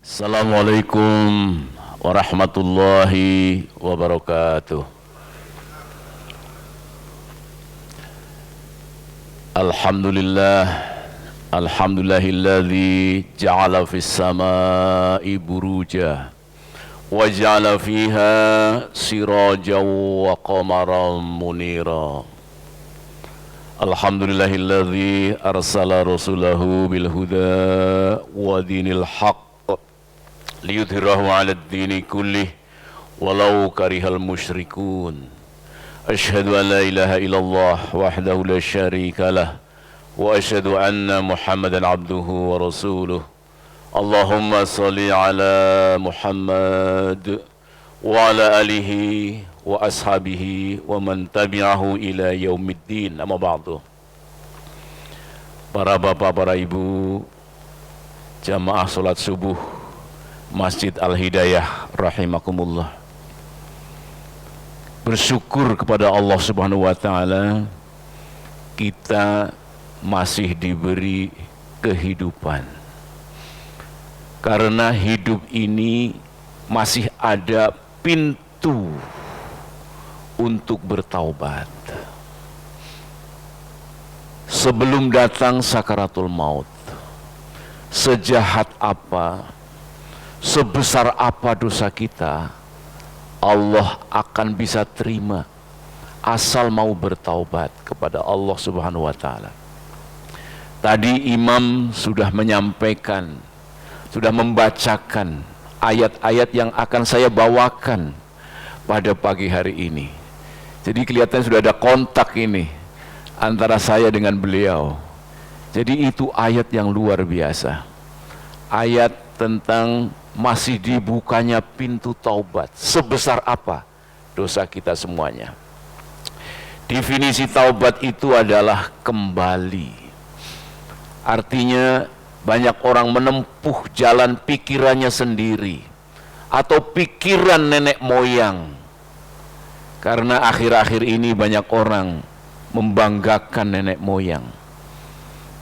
Assalamualaikum warahmatullahi wabarakatuh. Alhamdulillahilladzi ja'ala fis samai buruja wa ja'ala fiha sirajan wa qamaran munira. Alhamdulillahilladzi arsala rasulahu bil huda wa dinil haqq liyudhhirahu 'alad dini kullih walau karihal musyrikun. Asyhadu an la ilaha illallah wahdahu la syarikalah wa asyhadu anna Muhammadan abduhu wa rasuluh. Allahumma salli ala Muhammad wa ala alihi wa ashabihi wa man tabi'ahu ila yaumiddin. Amma ba'du. Para bapak, para ibu, jamaah salat subuh Masjid Al-Hidayah rahimakumullah. Bersyukur kepada Allah Subhanahu wa taala kita masih diberi kehidupan. Karena hidup ini masih ada pintu untuk bertaubat. Sebelum datang sakaratul maut, sejahat apa, sebesar apa dosa kita, Allah akan bisa terima asal mau bertaubat kepada Allah Subhanahu wa taala. Tadi imam sudah menyampaikan, sudah membacakan ayat-ayat yang akan saya bawakan pada pagi hari ini. Jadi kelihatannya sudah ada kontak ini antara saya dengan beliau. Jadi itu ayat yang luar biasa. Ayat tentang masih dibukanya pintu taubat. Sebesar apa dosa kita semuanya. Definisi taubat itu adalah kembali. Artinya banyak orang menempuh jalan pikirannya sendiri atau pikiran nenek moyang. Karena akhir-akhir ini banyak orang membanggakan nenek moyang.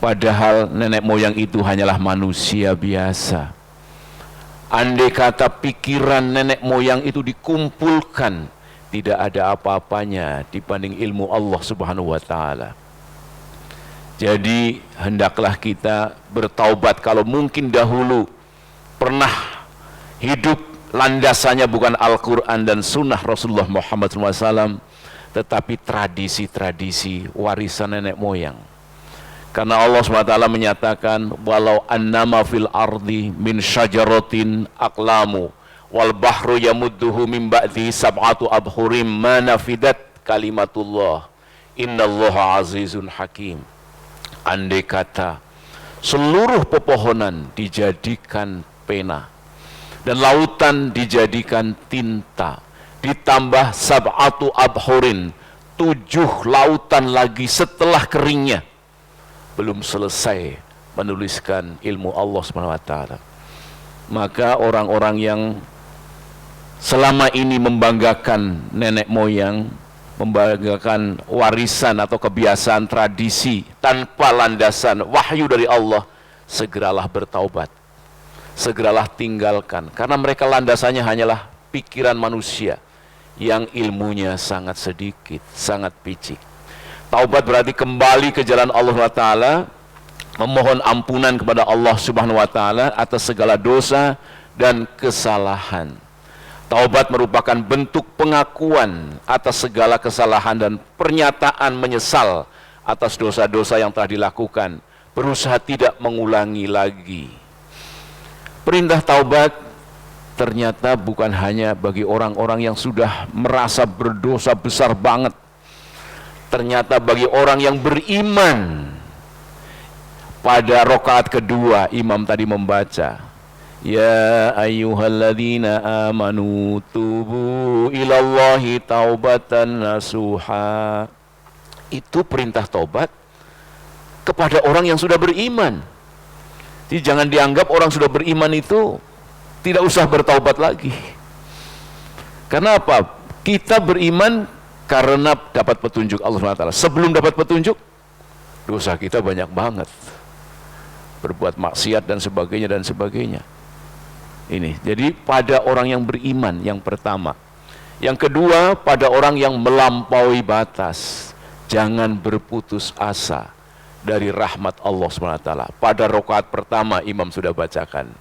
Padahal nenek moyang itu hanyalah manusia biasa. Andai kata pikiran nenek moyang itu dikumpulkan, tidak ada apa-apanya dibanding ilmu Allah Subhanahu wa taala. Jadi hendaklah kita bertaubat kalau mungkin dahulu pernah hidup landasannya bukan Al-Quran dan Sunnah Rasulullah Muhammad SAW, tetapi tradisi-tradisi warisan nenek moyang. Karena Allah SWT menyatakan, walau annama fil ardi min syajaratin aqlamu wal bahru yamudduhu min ba'di sab'atu abhurim ma nafidat kalimatullah innallaha azizun hakim. Andai kata seluruh pepohonan dijadikan pena dan lautan dijadikan tinta, ditambah sab'atu abhurin, 7 lautan lagi setelah keringnya, belum selesai menuliskan ilmu Allah Subhanahu wa taala. Maka orang-orang yang selama ini membanggakan nenek moyang, membanggakan warisan atau kebiasaan tradisi tanpa landasan wahyu dari Allah, segeralah bertaubat. Segeralah tinggalkan, karena mereka landasannya hanyalah pikiran manusia yang ilmunya sangat sedikit, sangat picik. Taubat berarti kembali ke jalan Allah SWT, memohon ampunan kepada Allah Subhanahu wa taala atas segala dosa dan kesalahan. Taubat merupakan bentuk pengakuan atas segala kesalahan dan pernyataan menyesal atas dosa-dosa yang telah dilakukan, berusaha tidak mengulangi lagi. Perintah taubat ternyata bukan hanya bagi orang-orang yang sudah merasa berdosa besar banget. Ternyata bagi orang yang beriman. Pada rakaat kedua imam tadi membaca, ya ayyuhalladzina amanu tubu ilallahi taubatan nasuha. Itu perintah taubat kepada orang yang sudah beriman. Jadi jangan dianggap orang sudah beriman itu tidak usah bertaubat lagi. Karena apa? Kita beriman karena dapat petunjuk Allah SWT. Sebelum dapat petunjuk, dosa kita banyak banget. berbuat maksiat dan sebagainya dan sebagainya. Ini, jadi pada orang yang beriman yang pertama. Yang kedua, pada orang yang melampaui batas. Jangan berputus asa dari rahmat Allah SWT. Pada rakaat pertama imam sudah bacakan.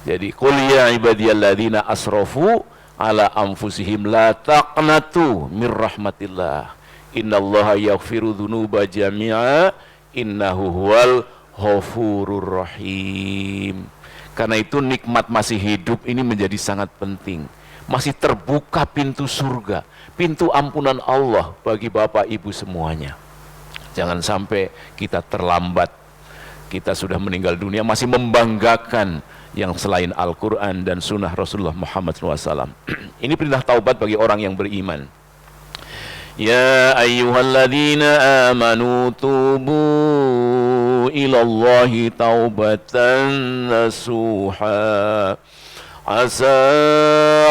Jadi, qul ya ibadiyalladzina asrafu ala anfusihim la taqnatu mir rahmatillah. Innallaha yaghfiru dzunuba jami'a innahu huwal ghafurur rahim. Karena itu nikmat masih hidup ini menjadi sangat penting. Masih terbuka pintu surga, pintu ampunan Allah bagi Bapak Ibu semuanya. Jangan sampai kita terlambat, kita sudah meninggal dunia masih membanggakan yang selain Al-Quran dan sunnah Rasulullah Muhammad SAW. Ini perintah taubat bagi orang yang beriman. Ya ayyuhalladzina amanu tubu ilallahi taubatan nasuha. Asa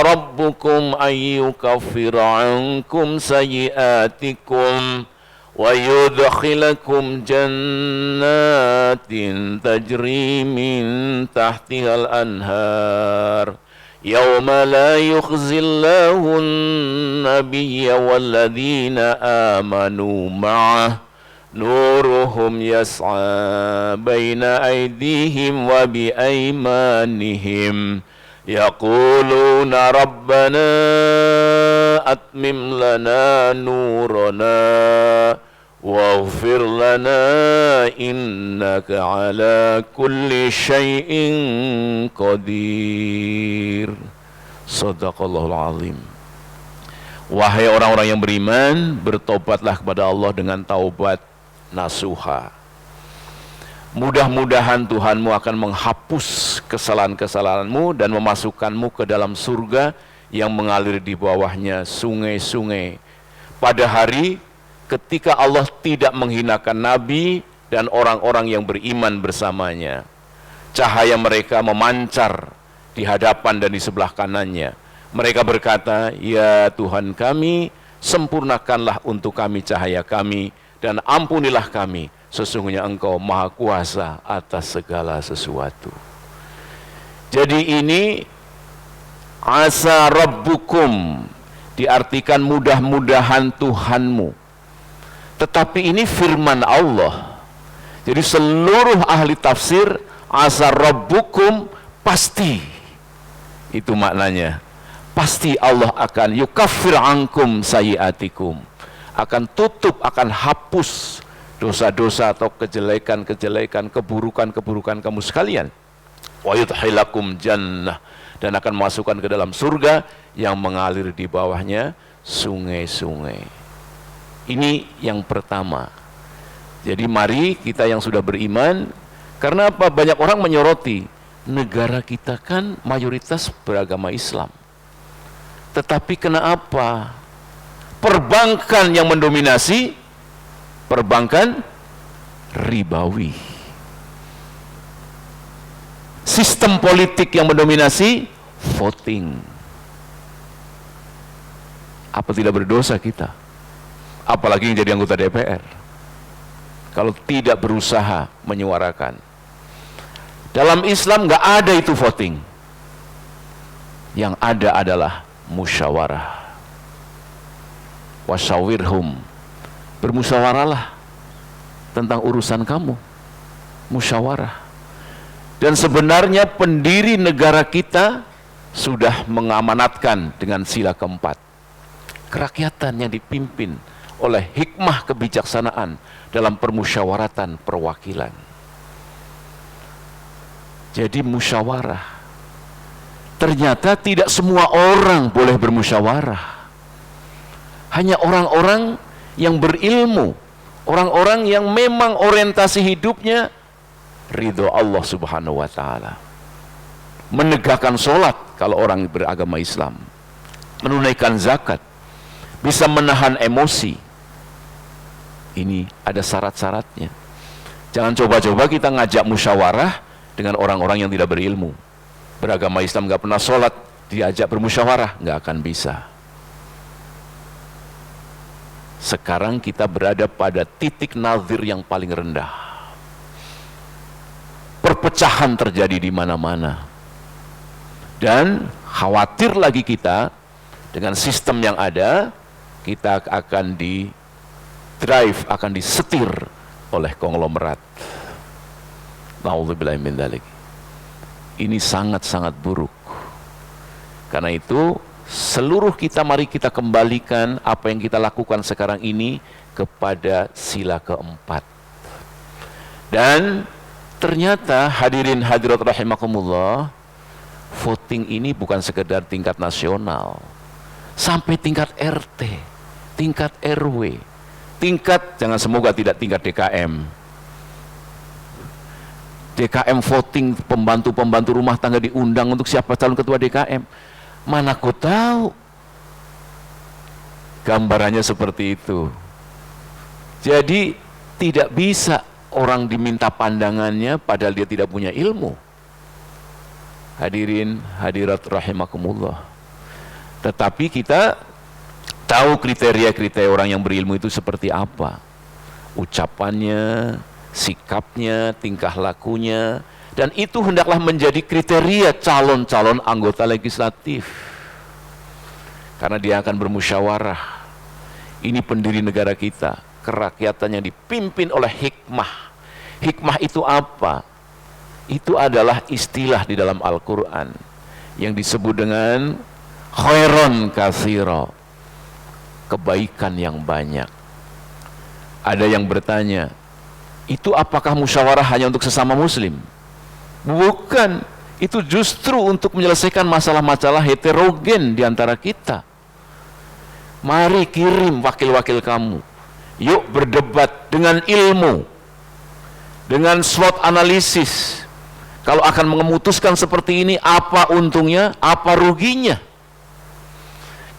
rabbukum ayyukaffira ankum sayyiatikum wa yudkhilakum jannatin tajri min tahtihal anhar yawma la yukhzillahu an-nabiyya walladzina amanu ma'ah nuruhum yas'a baina aydihim wa bi aymanihim yaquluna rabbana atmim lana nurana waghfir lana innaka ala kulli syai'in qadir. Shadaqallahul azim. Wahai orang-orang yang beriman, bertobatlah kepada Allah dengan taubat nasuha. Mudah-mudahan Tuhanmu akan menghapus kesalahan-kesalahanmu dan memasukkanmu ke dalam surga yang mengalir di bawahnya sungai-sungai. Pada hari ketika Allah tidak menghinakan Nabi dan orang-orang yang beriman bersamanya. Cahaya mereka memancar di hadapan dan di sebelah kanannya. Mereka berkata, ya Tuhan kami, sempurnakanlah untuk kami cahaya kami dan ampunilah kami. Sesungguhnya Engkau Maha Kuasa atas segala sesuatu. Jadi ini asa rabbukum diartikan mudah-mudahan Tuhanmu. Tetapi ini firman Allah. Jadi seluruh ahli tafsir asa rabbukum pasti. Itu maknanya. Pasti Allah akan yukaffir ankum sayyiatikum. Akan tutup, akan hapus dosa-dosa atau kejelekan-kejelekan, keburukan-keburukan kamu sekalian. Wa yudkhilakum jannah, dan akan masukkan ke dalam surga yang mengalir di bawahnya sungai-sungai. Ini yang pertama. Jadi mari kita yang sudah beriman, karena apa? Banyak orang menyoroti, negara kita kan mayoritas beragama Islam. Tetapi kenapa? Perbankan yang mendominasi, perbankan ribawi. Sistem politik yang mendominasi, voting. Apa tidak berdosa kita? Apalagi yang jadi anggota DPR. Kalau tidak berusaha menyuarakan. Dalam Islam nggak ada itu voting. Yang ada adalah musyawarah. Wasyawirhum. Bermusyawarahlah tentang urusan kamu. Musyawarah. Dan sebenarnya pendiri negara kita sudah mengamanatkan dengan sila keempat. Kerakyatan yang dipimpin oleh hikmah kebijaksanaan dalam permusyawaratan perwakilan. Jadi musyawarah. Ternyata tidak semua orang boleh bermusyawarah. Hanya orang-orang yang berilmu, orang-orang yang memang orientasi hidupnya ridho Allah Subhanahu wa ta'ala. Menegakkan sholat kalau orang beragama Islam, menunaikan zakat, bisa menahan emosi. Ini ada syarat-syaratnya. Jangan coba-coba kita ngajak musyawarah dengan orang-orang yang tidak berilmu. Beragama Islam nggak pernah sholat, diajak bermusyawarah, nggak akan bisa. Sekarang kita berada pada titik nazir yang paling rendah. Perpecahan terjadi di mana-mana. Dan khawatir lagi kita dengan sistem yang ada, kita akan di-drive, akan disetir oleh konglomerat. Na'udzubillahi min dzalik. Ini sangat-sangat buruk. Karena itu, seluruh kita mari kita kembalikan apa yang kita lakukan sekarang ini kepada sila keempat. Dan ternyata hadirin hadirat rahimakumullah, voting ini bukan sekedar tingkat nasional, sampai tingkat RT, tingkat RW, tingkat, jangan semoga tidak tingkat DKM. DKM voting, pembantu-pembantu rumah tangga diundang untuk siapa calon ketua DKM. Mana kau tahu gambarannya seperti itu. Jadi tidak bisa orang diminta pandangannya padahal dia tidak punya ilmu. Hadirin hadirat rahimakumullah. Tetapi kita tahu kriteria-kriteria orang yang berilmu itu seperti apa. Ucapannya, sikapnya, tingkah lakunya, dan itu hendaklah menjadi kriteria calon-calon anggota legislatif. Karena dia akan bermusyawarah. Ini pendiri negara kita, kerakyatannya dipimpin oleh hikmah. Hikmah itu apa? Itu adalah istilah di dalam Al-Quran yang disebut dengan khairon katsira, kebaikan yang banyak. Ada yang bertanya, itu apakah musyawarah hanya untuk sesama muslim? Bukan, itu justru untuk menyelesaikan masalah-masalah heterogen di antara kita. Mari kirim wakil-wakil kamu, yuk berdebat dengan ilmu, dengan SWOT analisis. Kalau akan memutuskan seperti ini, apa untungnya, apa ruginya?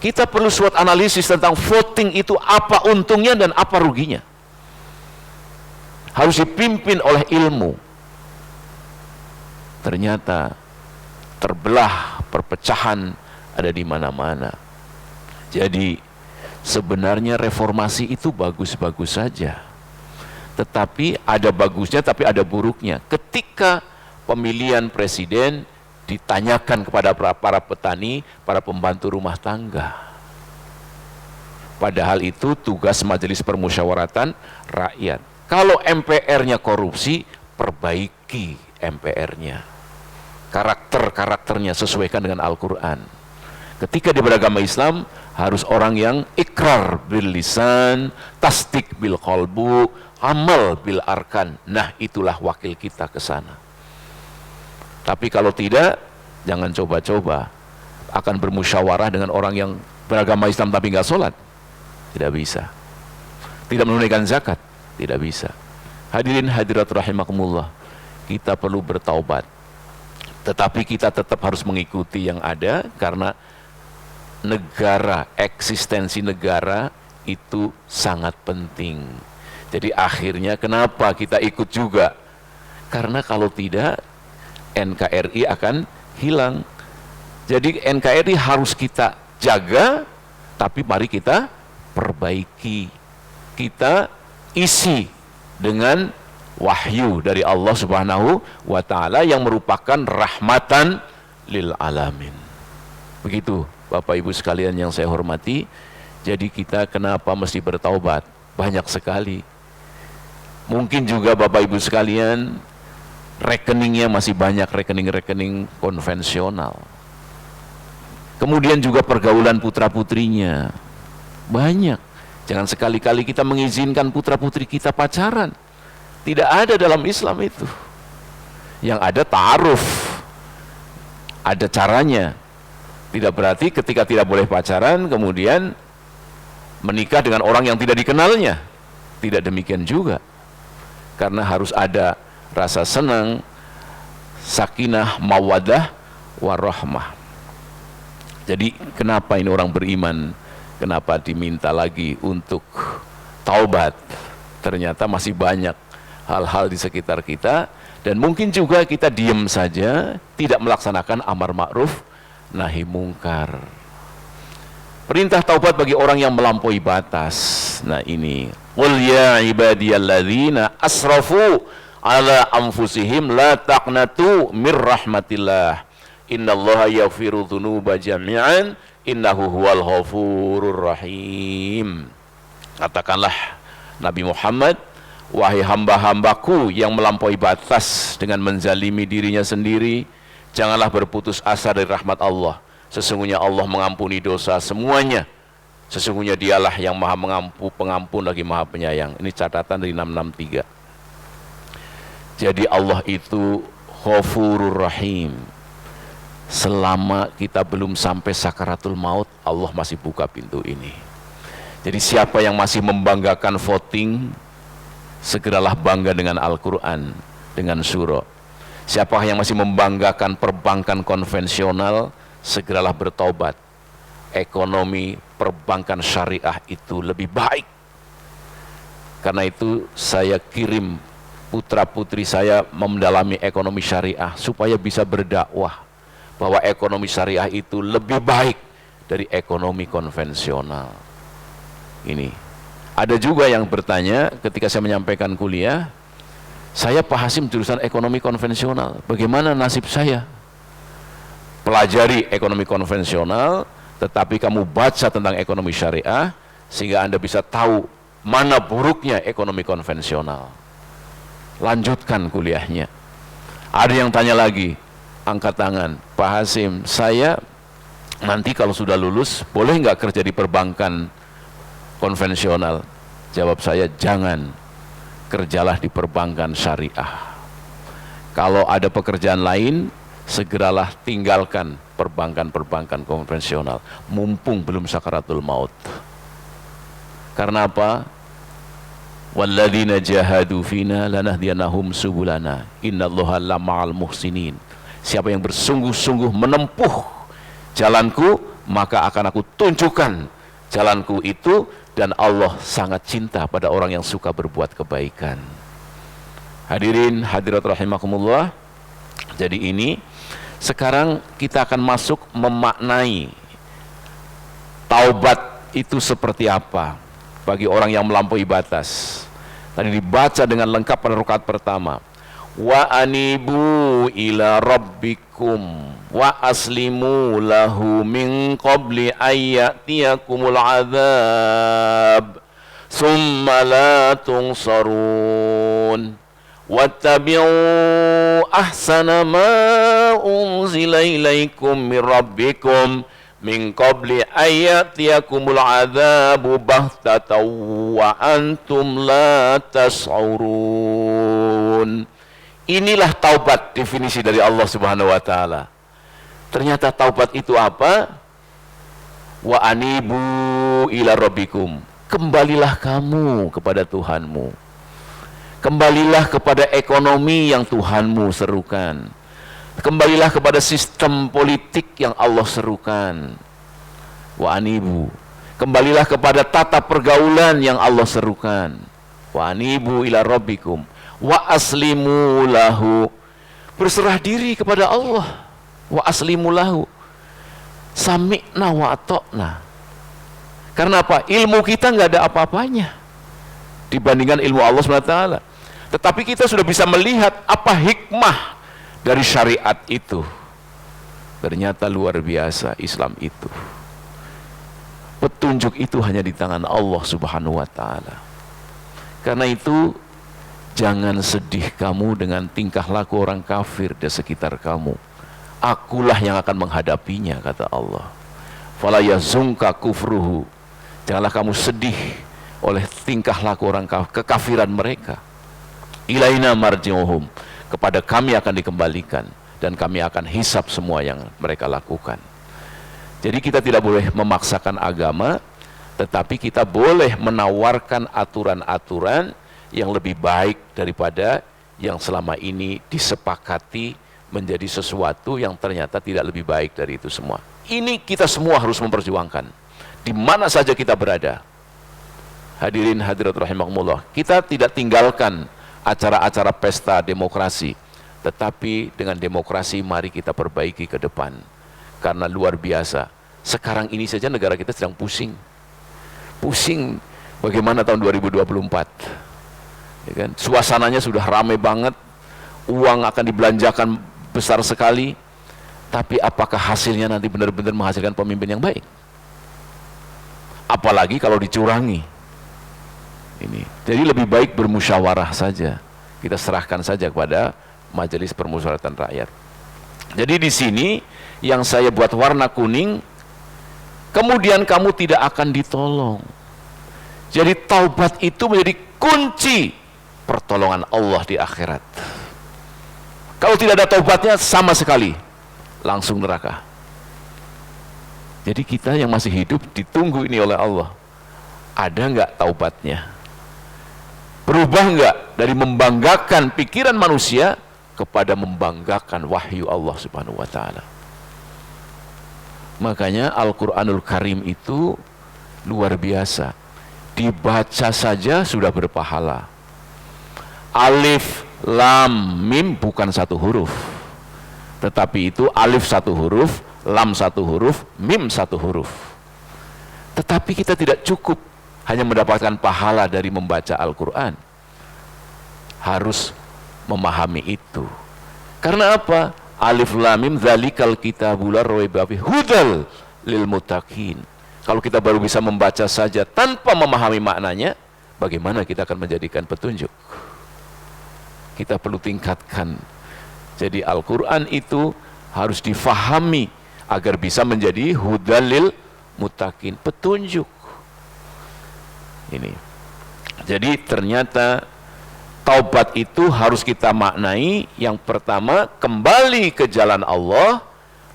Kita perlu SWOT analisis tentang voting itu, apa untungnya dan apa ruginya. Harus dipimpin oleh ilmu. Ternyata terbelah, perpecahan ada di mana-mana. Jadi sebenarnya reformasi itu bagus-bagus saja. Tetapi ada bagusnya, tapi ada buruknya. Ketika pemilihan presiden ditanyakan kepada para petani, para pembantu rumah tangga. Padahal itu tugas majelis permusyawaratan rakyat. Kalau MPR-nya korupsi, perbaiki MPR-nya. Karakter-karakternya sesuaikan dengan Al-Quran. Ketika di beragama Islam, harus orang yang ikrar bil lisan, tasdik bil qalbu, amal bil arkan. Nah, itulah wakil kita ke sana. Tapi kalau tidak, jangan coba-coba akan bermusyawarah dengan orang yang beragama Islam tapi nggak sholat. Tidak bisa. Tidak menunaikan zakat. Tidak bisa. Hadirin hadirat rahimakumullah, kita perlu bertaubat. Tetapi kita tetap harus mengikuti yang ada, karena negara, eksistensi negara itu sangat penting. Jadi akhirnya kenapa kita ikut juga? Karena kalau tidak, NKRI akan hilang. Jadi NKRI harus kita jaga, tapi mari kita perbaiki. Kita isi dengan wahyu dari Allah Subhanahu wa Ta'ala yang merupakan rahmatan lil alamin. Begitu Bapak Ibu sekalian yang saya hormati. Jadi kita kenapa mesti bertaubat? Banyak sekali. Mungkin juga Bapak Ibu sekalian, rekeningnya masih banyak rekening-rekening konvensional. Kemudian juga pergaulan putra-putrinya banyak. Jangan sekali-kali kita mengizinkan putra-putri kita pacaran. Tidak ada dalam Islam itu. Yang ada ta'aruf, ada caranya. Tidak berarti ketika tidak boleh pacaran kemudian menikah dengan orang yang tidak dikenalnya. Tidak demikian juga. Karena harus ada rasa senang, sakinah, mawaddah, warahmah. Jadi kenapa ini orang beriman, kenapa diminta lagi untuk taubat? Ternyata masih banyak hal-hal di sekitar kita, dan mungkin juga kita diam saja, tidak melaksanakan amar ma'ruf, nahi mungkar. Perintah taubat bagi orang yang melampaui batas. Nah ini, qul ya ibadiyalladzina asrafu ala anfusihim la taqnatu mir rahmatillah innallaha yaghfiru dzunuba jami'an innahu huwal ghafurur rahim. Katakanlah Nabi Muhammad, wahai hamba-hambaku yang melampaui batas dengan menzalimi dirinya sendiri, janganlah berputus asa dari rahmat Allah. Sesungguhnya Allah mengampuni dosa semuanya. Sesungguhnya dialah yang maha pengampun lagi maha penyayang. Ini catatan dari 663. Jadi Allah itu Ghafurur Rahim. Selama kita belum sampai sakaratul maut, Allah masih buka pintu ini. Jadi siapa yang masih membanggakan voting, segeralah bangga dengan Al-Quran, dengan surah. Siapa yang masih membanggakan perbankan konvensional, segeralah bertobat. Ekonomi perbankan syariah itu lebih baik. Karena itu saya kirim putra-putri saya mendalami ekonomi syariah supaya bisa berdakwah bahwa ekonomi syariah itu lebih baik dari ekonomi konvensional. Ini ada juga yang bertanya ketika saya menyampaikan kuliah, saya Pak Hasim jurusan ekonomi konvensional, bagaimana nasib saya? Pelajari ekonomi konvensional, tetapi kamu baca tentang ekonomi syariah sehingga Anda bisa tahu mana buruknya ekonomi konvensional. Lanjutkan kuliahnya. Ada yang tanya lagi, angkat tangan, Pak Hasim, saya nanti kalau sudah lulus boleh nggak kerja di perbankan konvensional? Jawab saya, jangan, kerjalah di perbankan syariah. Kalau ada pekerjaan lain, segeralah tinggalkan perbankan-perbankan konvensional, mumpung belum sakaratul maut. Karena apa? Walladzina jahadu fina lanahdiyanahum subulana innallaha lama'al muhsinin. Siapa yang bersungguh-sungguh menempuh jalanku, maka akan aku tunjukkan jalanku itu, dan Allah sangat cinta pada orang yang suka berbuat kebaikan. Hadirin hadirat rahimakumullah. Jadi ini sekarang kita akan masuk memaknai taubat itu seperti apa bagi orang yang melampaui batas. Tadi dibaca dengan lengkap pada rakaat pertama. Wa anibu ila rabbikum wa aslimu lahu min qabli ayyatiyakumul adzab summa la tunsarun wattabi'u ahsana ma unzila ilaikum min rabbikum min qabli ayyatiyakumul adzabu baghtatan wa antum la tash'urun. Inilah taubat, definisi dari Allah Subhanahu wa taala. Ternyata taubat itu apa? Wa anibu ila rabbikum. Kembalilah kamu kepada Tuhanmu. Kembalilah kepada ekonomi yang Tuhanmu serukan. Kembalilah kepada sistem politik yang Allah serukan. Wa anibu. Kembalilah kepada tata pergaulan yang Allah serukan. Wa anibu ila rabbikum wa aslimu lahu. Berserah diri kepada Allah. Wa aslimu lahu. Sami'na wa ata'na. Karena apa? Ilmu kita nggak ada apa-apanya dibandingkan ilmu Allah SWT. Tetapi kita sudah bisa melihat apa hikmah dari syariat itu. Ternyata luar biasa Islam itu. Petunjuk itu hanya di tangan Allah Subhanahu wa taala. Karena itu jangan sedih kamu dengan tingkah laku orang kafir di sekitar kamu. Akulah yang akan menghadapinya, kata Allah. Fala yazunka kufruhu. Janganlah kamu sedih oleh tingkah laku orang kekafiran mereka. Ilaina marji'uhum. Kepada kami akan dikembalikan dan kami akan hisap semua yang mereka lakukan. Jadi kita tidak boleh memaksakan agama, tetapi kita boleh menawarkan aturan-aturan yang lebih baik daripada yang selama ini disepakati menjadi sesuatu yang ternyata tidak lebih baik dari itu semua. Ini kita semua harus memperjuangkan di mana saja kita berada. Hadirin hadirat rahimakumullah, kita tidak tinggalkan acara-acara pesta demokrasi, tetapi dengan demokrasi mari kita perbaiki ke depan. Karena luar biasa, sekarang ini saja negara kita sedang pusing bagaimana tahun 2024. Ya kan? Suasananya sudah ramai banget, uang akan dibelanjakan besar sekali, Tapi apakah hasilnya nanti benar-benar menghasilkan pemimpin yang baik? Apalagi kalau dicurangi. Ini. Jadi lebih baik bermusyawarah saja. Kita serahkan saja kepada Majelis Permusyawaratan Rakyat. Jadi di sini yang saya buat warna kuning, kemudian kamu tidak akan ditolong. Jadi taubat itu menjadi kunci pertolongan Allah di akhirat. Kalau tidak ada taubatnya sama sekali langsung neraka. Jadi kita yang masih hidup ditunggu ini oleh Allah. Ada nggak taubatnya? Berubah nggak dari membanggakan pikiran manusia kepada membanggakan wahyu Allah Subhanahu wa Ta'ala? Makanya Al-Quranul Karim itu luar biasa. Dibaca saja sudah berpahala. Alif, lam, mim bukan satu huruf, tetapi itu alif satu huruf, lam satu huruf, mim satu huruf. Tetapi kita tidak cukup hanya mendapatkan pahala dari membaca Al-Quran. Harus memahami itu. Karena apa? Alif lam mim dzalikal kitabul la raiba fihi hudal lil muttaqin. Kalau kita baru bisa membaca saja tanpa memahami maknanya, bagaimana kita akan menjadikan petunjuk? Kita perlu tingkatkan. Jadi Al-Quran itu harus difahami agar bisa menjadi hudal lil muttaqin, petunjuk. Ini. Jadi ternyata taubat itu harus kita maknai, yang pertama kembali ke jalan Allah,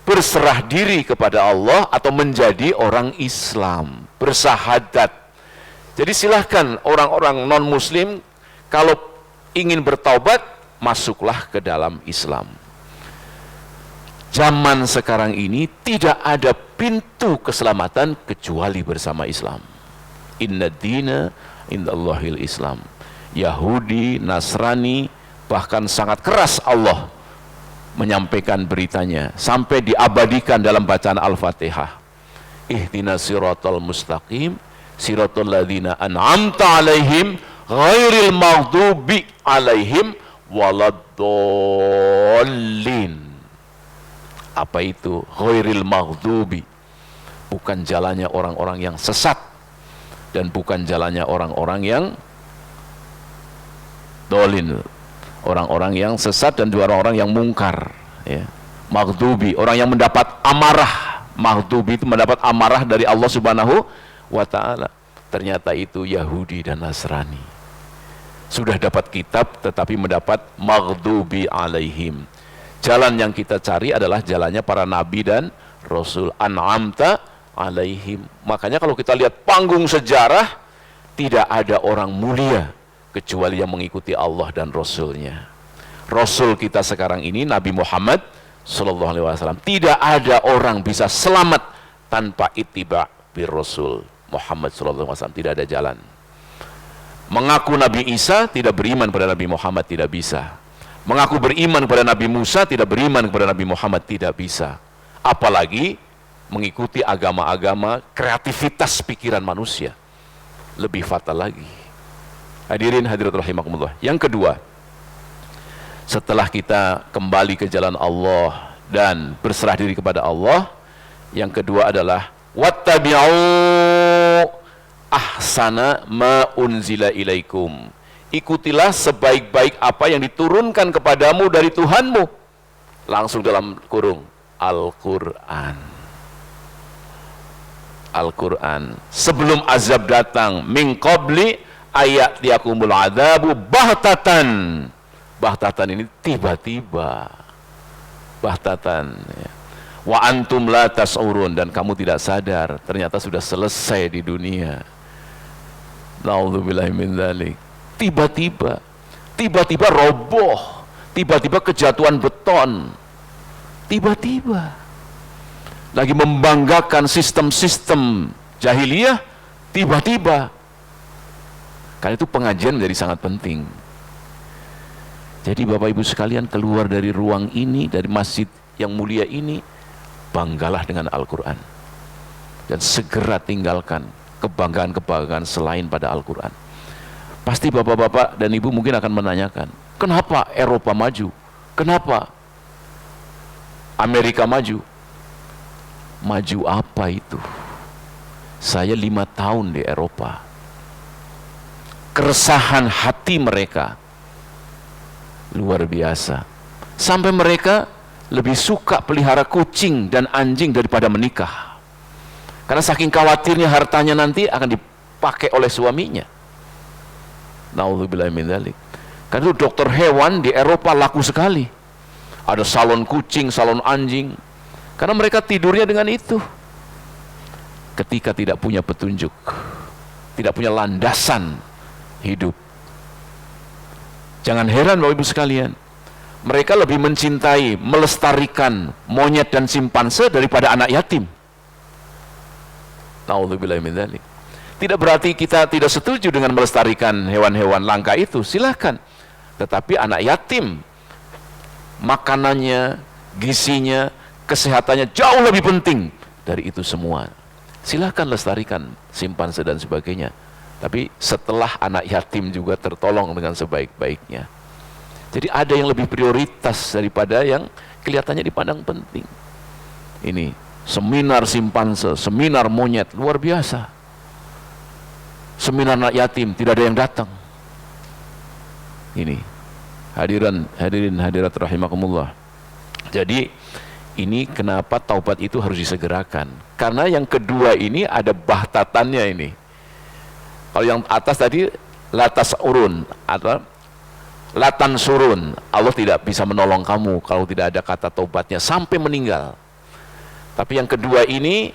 berserah diri kepada Allah atau menjadi orang Islam, bersahadat. Jadi silahkan orang-orang non-muslim kalau ingin bertaubat, masuklah ke dalam Islam. Zaman sekarang ini tidak ada pintu keselamatan kecuali bersama Islam. Inna dina indallahil Islam. Yahudi, Nasrani, bahkan sangat keras Allah menyampaikan beritanya, sampai diabadikan dalam bacaan Al-Fatihah. Ihdinas siratal mustaqim, siratal ladzina an'amta alaihim, ghairil maghdubi alaihim waladdallin. Apa itu ghairil maghdubi? Bukan jalannya orang-orang yang sesat, dan bukan jalannya orang-orang yang dolin, orang-orang yang sesat dan juga orang-orang yang mungkar, ya. Maghdubi, orang yang mendapat amarah. Maghdubi itu mendapat amarah dari Allah Subhanahu wa Ta'ala. Ternyata itu Yahudi dan Nasrani. Sudah dapat kitab tetapi mendapat maghdubi alaihim. Jalan yang kita cari adalah jalannya para nabi dan rasul. An'amta alaihim. Makanya kalau kita lihat panggung sejarah, tidak ada orang mulia kecuali yang mengikuti Allah dan Rasulnya. Rasul kita sekarang ini Nabi Muhammad Sallallahu Alaihi Wasallam. Tidak ada orang bisa selamat tanpa ittiba bir Rasul Muhammad Sallallahu Alaihi Wasallam. Tidak ada jalan. Mengaku Nabi Isa tidak beriman pada Nabi Muhammad, tidak bisa. Mengaku beriman kepada Nabi Musa, tidak beriman kepada Nabi Muhammad, tidak bisa. Apalagi mengikuti agama-agama kreativitas pikiran manusia, lebih fatal lagi. Hadirin hadirat rahimakumullah. Yang kedua, setelah kita kembali ke jalan Allah dan berserah diri kepada Allah, yang kedua adalah wattabi'u ahsana ma unzila ilaikum. Ikutilah sebaik-baik apa yang diturunkan kepadamu dari Tuhanmu. Langsung dalam kurung Al-Quran. Al-Quran. Sebelum azab datang, min qabli ayat yakumul adabu bahtatan. Bahtatan ini tiba-tiba. Bahtatan, ya. Wa antum la tas'urun, dan kamu tidak sadar ternyata sudah selesai di dunia. Na'udzubillahi min dzalik. Tiba-tiba, tiba-tiba roboh, tiba-tiba kejatuhan beton, tiba-tiba lagi membanggakan sistem-sistem jahiliyah, tiba-tiba. Karena itu pengajian menjadi sangat penting. Jadi Bapak Ibu sekalian, keluar dari ruang ini, dari masjid yang mulia ini, banggalah dengan Al-Quran dan segera tinggalkan kebanggaan-kebanggaan selain pada Al-Quran. Pasti bapak-bapak dan ibu mungkin akan menanyakan, kenapa Eropa maju? Kenapa Amerika maju. Maju apa itu? Saya 5 tahun di Eropa. Keresahan hati mereka luar biasa. Sampai mereka lebih suka pelihara kucing dan anjing daripada menikah. Karena saking khawatirnya hartanya nanti akan dipakai oleh suaminya. Naudzubillah min dzalik. Karena itu dokter hewan di Eropa laku sekali. Ada salon kucing, salon anjing. Karena mereka tidurnya dengan itu. Ketika tidak punya petunjuk, tidak punya landasan hidup. Jangan heran Bapak Ibu sekalian, mereka lebih mencintai, melestarikan monyet dan simpanse daripada anak yatim. Naudzubillah min dzalik. Tidak berarti kita tidak setuju dengan melestarikan hewan-hewan langka itu, silakan. Tetapi anak yatim, makanannya, gizinya, kesehatannya jauh lebih penting dari itu semua. Silakan lestarikan simpanse dan sebagainya. Tapi setelah anak yatim juga tertolong dengan sebaik-baiknya. Jadi ada yang lebih prioritas daripada yang kelihatannya dipandang penting. Ini seminar simpanse, seminar monyet, luar biasa. Seminar anak yatim, tidak ada yang datang. Ini hadirin hadirat rahimakumullah. Jadi ini kenapa taubat itu harus disegerakan. Karena yang kedua ini ada bahtatannya ini. Kalau yang atas tadi latas urun atau latan surun, Allah tidak bisa menolong kamu kalau tidak ada kata taubatnya sampai meninggal. Tapi yang kedua ini,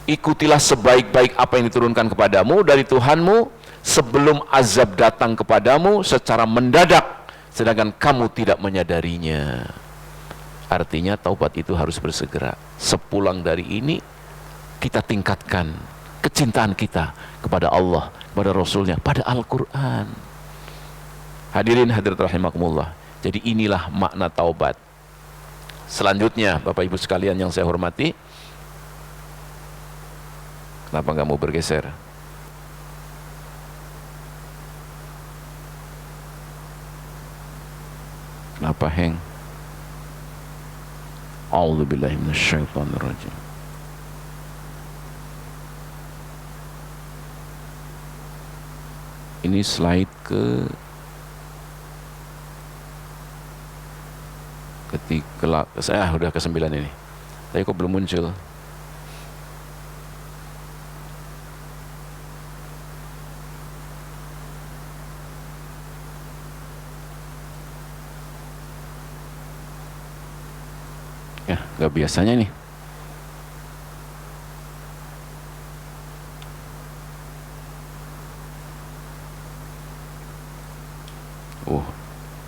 ikutilah sebaik-baik apa yang diturunkan kepadamu dari Tuhanmu sebelum azab datang kepadamu secara mendadak sedangkan kamu tidak menyadarinya. Artinya taubat itu harus bersegera. Sepulang dari ini kita tingkatkan kecintaan kita kepada Allah, kepada Rasulnya, pada Al-Quran. Hadirin hadirat rahimakumullah. Jadi inilah makna taubat. Selanjutnya Bapak Ibu sekalian yang saya hormati, kenapa nggak mau bergeser? Kenapa hang? A'udzubillahi minasyaitonirrajim. Ini slide saya udah ke-9 ini. Tapi kok belum muncul? Ya, nggak biasanya nih. Oh,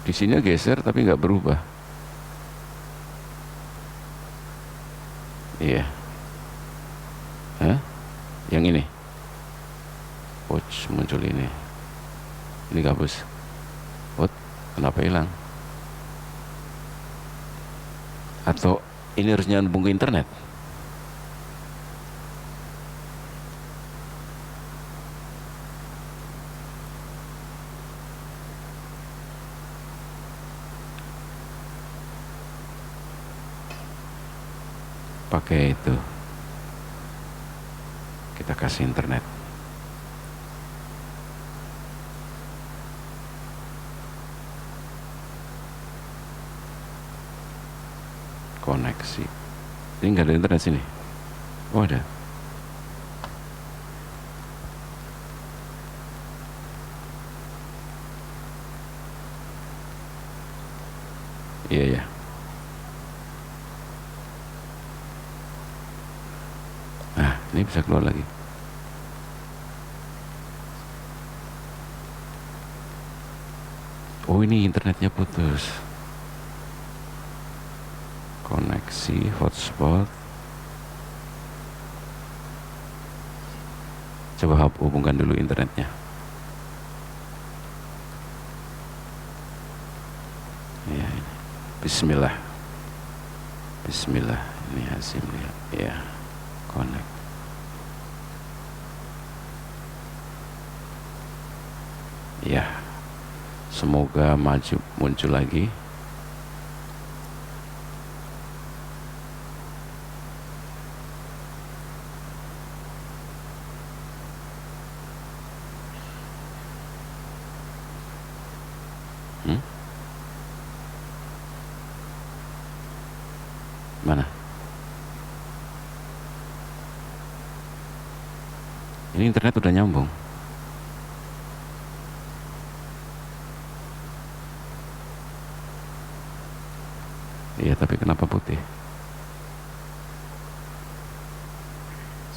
di sini geser tapi nggak berubah. Iya. Hah? Yang ini. Watch muncul ini. Ini gabus. What? Kenapa hilang? Atau ini harus nyambung ke internet? Pakai itu, kita kasih internet. Koneksi ini nggak ada internet sini. Oh ada. Iya ya. Nah, ini bisa keluar lagi. Oh, ini internetnya putus. Koneksi hotspot. Coba hubungkan dulu internetnya. Ya, ini. Bismillah. Bismillah. Ini Hasim lihat. Ya. Connect. Ya, semoga muncul lagi. Hmm? Mana? Ini internet udah nyambung. Iya, tapi kenapa putih?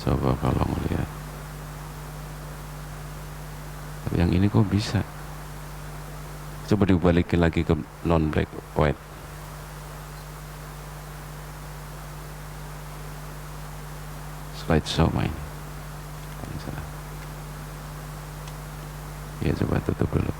Coba kalau ngeliat. Tapi yang ini kok bisa? Coba dibalikin lagi ke non black white. Slideshow main. Ya, coba tutup dulu.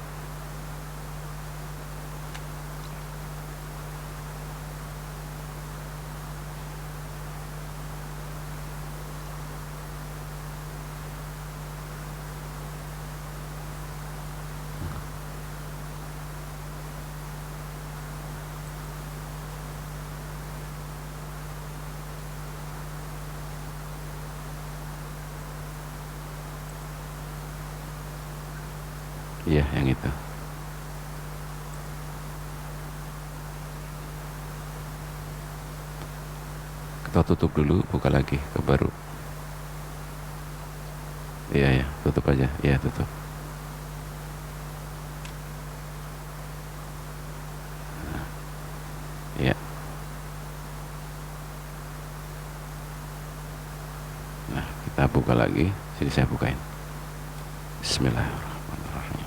Iya, yang itu. Kita tutup dulu, buka lagi ke baru. Iya, ya, tutup aja. Iya, tutup. Iya. Nah, kita buka lagi. Sini saya bukain. Bismillahirrahmanirrahim.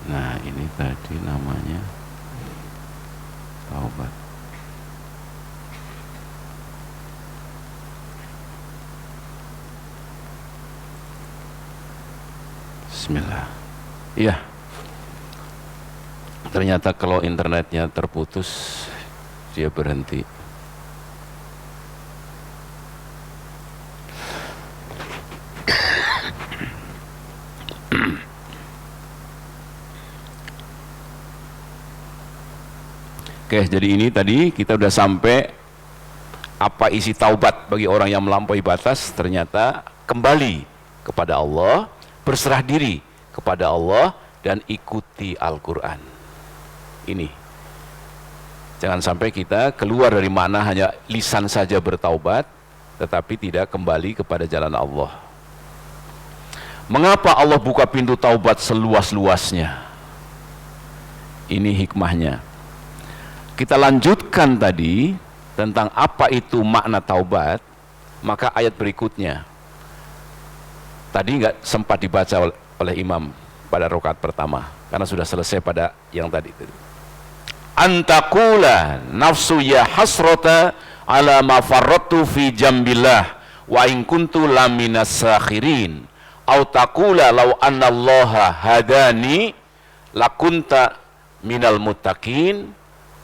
Nah, ini tadi namanya taubat. Bismillah. Iya. Ternyata kalau internetnya terputus, dia berhenti. Oke, jadi ini tadi kita udah sampai apa isi taubat bagi orang yang melampaui batas. Ternyata kembali kepada Allah, berserah diri kepada Allah, dan ikuti Al-Quran. Ini jangan sampai kita keluar dari mana hanya lisan saja bertaubat tetapi tidak kembali kepada jalan Allah. Mengapa Allah buka pintu taubat seluas-luasnya? Ini hikmahnya. Kita lanjutkan tadi tentang apa itu makna taubat, maka ayat berikutnya tadi nggak sempat dibaca oleh imam pada rakaat pertama karena sudah selesai pada yang tadi. Antakula nafsu ya hasrata ala ma farrattu fi jambillah wa in kuntu laminas sakhirin au taqula law anna allaha hadani lakunta minal muttaqin